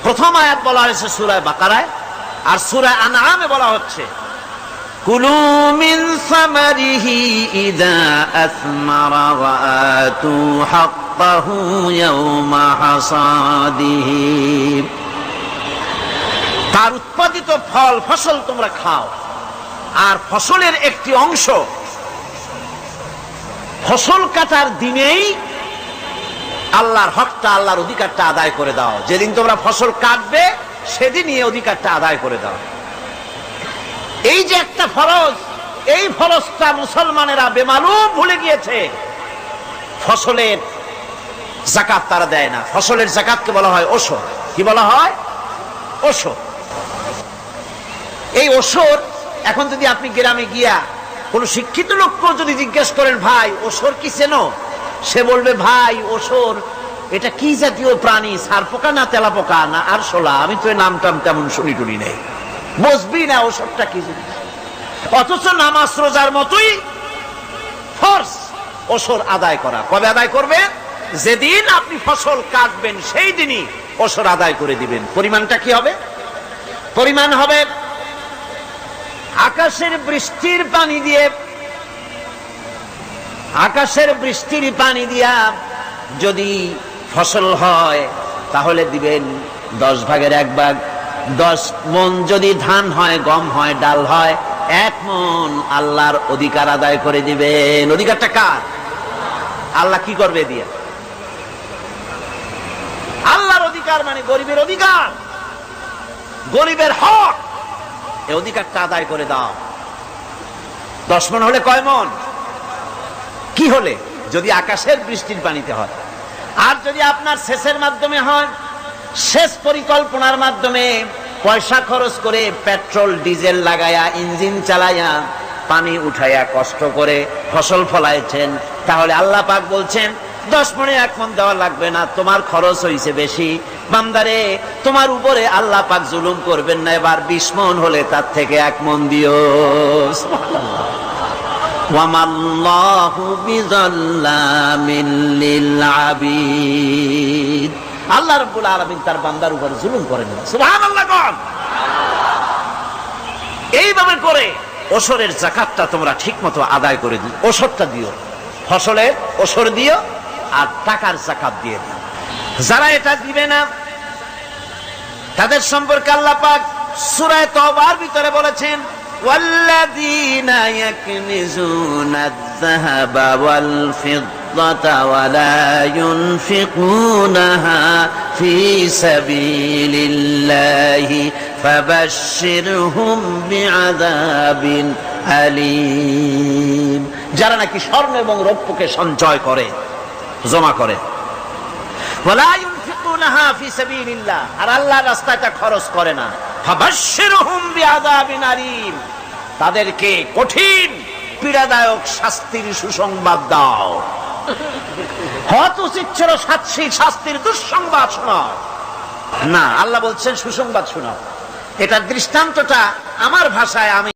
প্রথম আয়াত বলা হয়েছে সূরা বাকারায়, আর সূরা আনআমে বলা হচ্ছে কুলু মিন সামারিহি ইযা আসমারা ওয়া আতু হাক্কাহু ইয়াওমা হাসাদিহি। তার উৎপাদিত ফল ফসল তোমরা খাও, আর ফসলের একটি অংশ ফসল কাটার দিনেই আল্লাহর হকটা, আল্লাহর অধিকারটা আদায় করে দাও। যেদিন তোমরা ফসল কাটবে সেদিনই এই অধিকারটা আদায় করে দাও। এই যে একটা ফরজ, এই ফরজটা মুসলমানেরা বেমালুম ভুলে গিয়েছে। ফসলের যাকাত তারা দেয় না। ফসলের যাকাতকে বলা হয় ওশর। কি বলা হয়? ওশর। এই ওশর এখন যদি আপনি গ্রামে গিয়া কোন শিক্ষিত লোককে যদি জিজ্ঞেস করেন, ভাই ওশর কি চেনো? সে বলবে, ভাই ওশর এটা কি জাতীয় প্রাণী, সারপোকা না তেলাপোকা না আরশোলা, আমি তো নাম টাম তেমন শুনি টুনি নেই, বুঝবি না ওশরটা কি জিনিস। অথচ নামাজ রোজার মতোই ফরজ ওশর আদায় করা। কবে আদায় করবেন? যেদিন আপনি ফসল কাটবেন সেই দিনই ওশর আদায় করে দিবেন। পরিমাণটা কি হবে? পরিমাণ হবে আকাশের বৃষ্টির পানি দিয়ে, আকাশের বৃষ্টির পানি দিয়া যদি ফসল হয় তাহলে দিবেন 10 ভাগের 1 ভাগ। 10 মণ যদি ধান হয়, গম হয়, ডাল হয়, 1 মণ আল্লাহর অধিকার আদায় করে দিবেন। অধিকারটা কার? আল্লাহ কি করবে দিয়ে? আল্লাহর অধিকার মানে গরিবের অধিকার, গরিবের হক। এই অধিকারটা আদায় করে দাও। 10 মণ হলে কয় মণ? কি হলে? যদি আকাশের বৃষ্টির পানিতে হয়। আর যদি আপনার সেচের মাধ্যমে হয়, সেচ পরিকল্পনার মাধ্যমে পয়সা খরচ করে পেট্রোল ডিজেল লাগায়া ইঞ্জিন চালায়া পানি উঠাইয়া কষ্ট করে ফসল ফলাইছেন, তাহলে আল্লাহ পাক বলছেন 10 মণে 1 মণ দেওয়া লাগবে না, তোমার খরচ হইছে বেশি। বান্দারে, তোমার উপরে আল্লাহ পাক জুলুম করবেন না, এবার 20 মণ হলে তার থেকে 1 মণ দিও। সুবহানাল্লাহ। ওয়ামাল্লাহু বিযাল্লামিল লিল আবিদ। আল্লাহ রাব্বুল আলামিন তার বান্দার উপর জুলুম করেন না। সুবহানাল্লাহ। এইভাবে করে ওশরের যাকাতটা তোমরা ঠিকমতো আদায় করে দিও। ওশরটা দিও, ফসলের ওশর দিও, আর টাকার যাকাত দিয়ে দিও। যারা এটা দিবে না তাদের সম্পর্কে আল্লাহ পাক সূরা তাওবার ভিতরে বলেছেন, والذين يكنزون الذهب والفضة ولا ينفقونها في سبيل الله فبشرهم بعذاب أليم। যারা নাকি স্বর্ণ এবং রৌপ্যকে সঞ্চয় করে, জমা করে, ওয়ালা ইউনফিকুনাহা ফি সাবিলিল্লাহ, আর আল্লাহর রাস্তায় খরচ করে না, ফাবাশশিরহুম বিআযাবিন আলীম, তাদেরকে কঠিন পীড়াদায়ক শাস্তির সুসংবাদ দাও। হত উচিত ছিল শাস্তির দুঃসংবাদ শোনাও না, আল্লাহ বলছেন সুসংবাদ শোনাও। এটার দৃষ্টান্তটা আমার ভাষায় আমি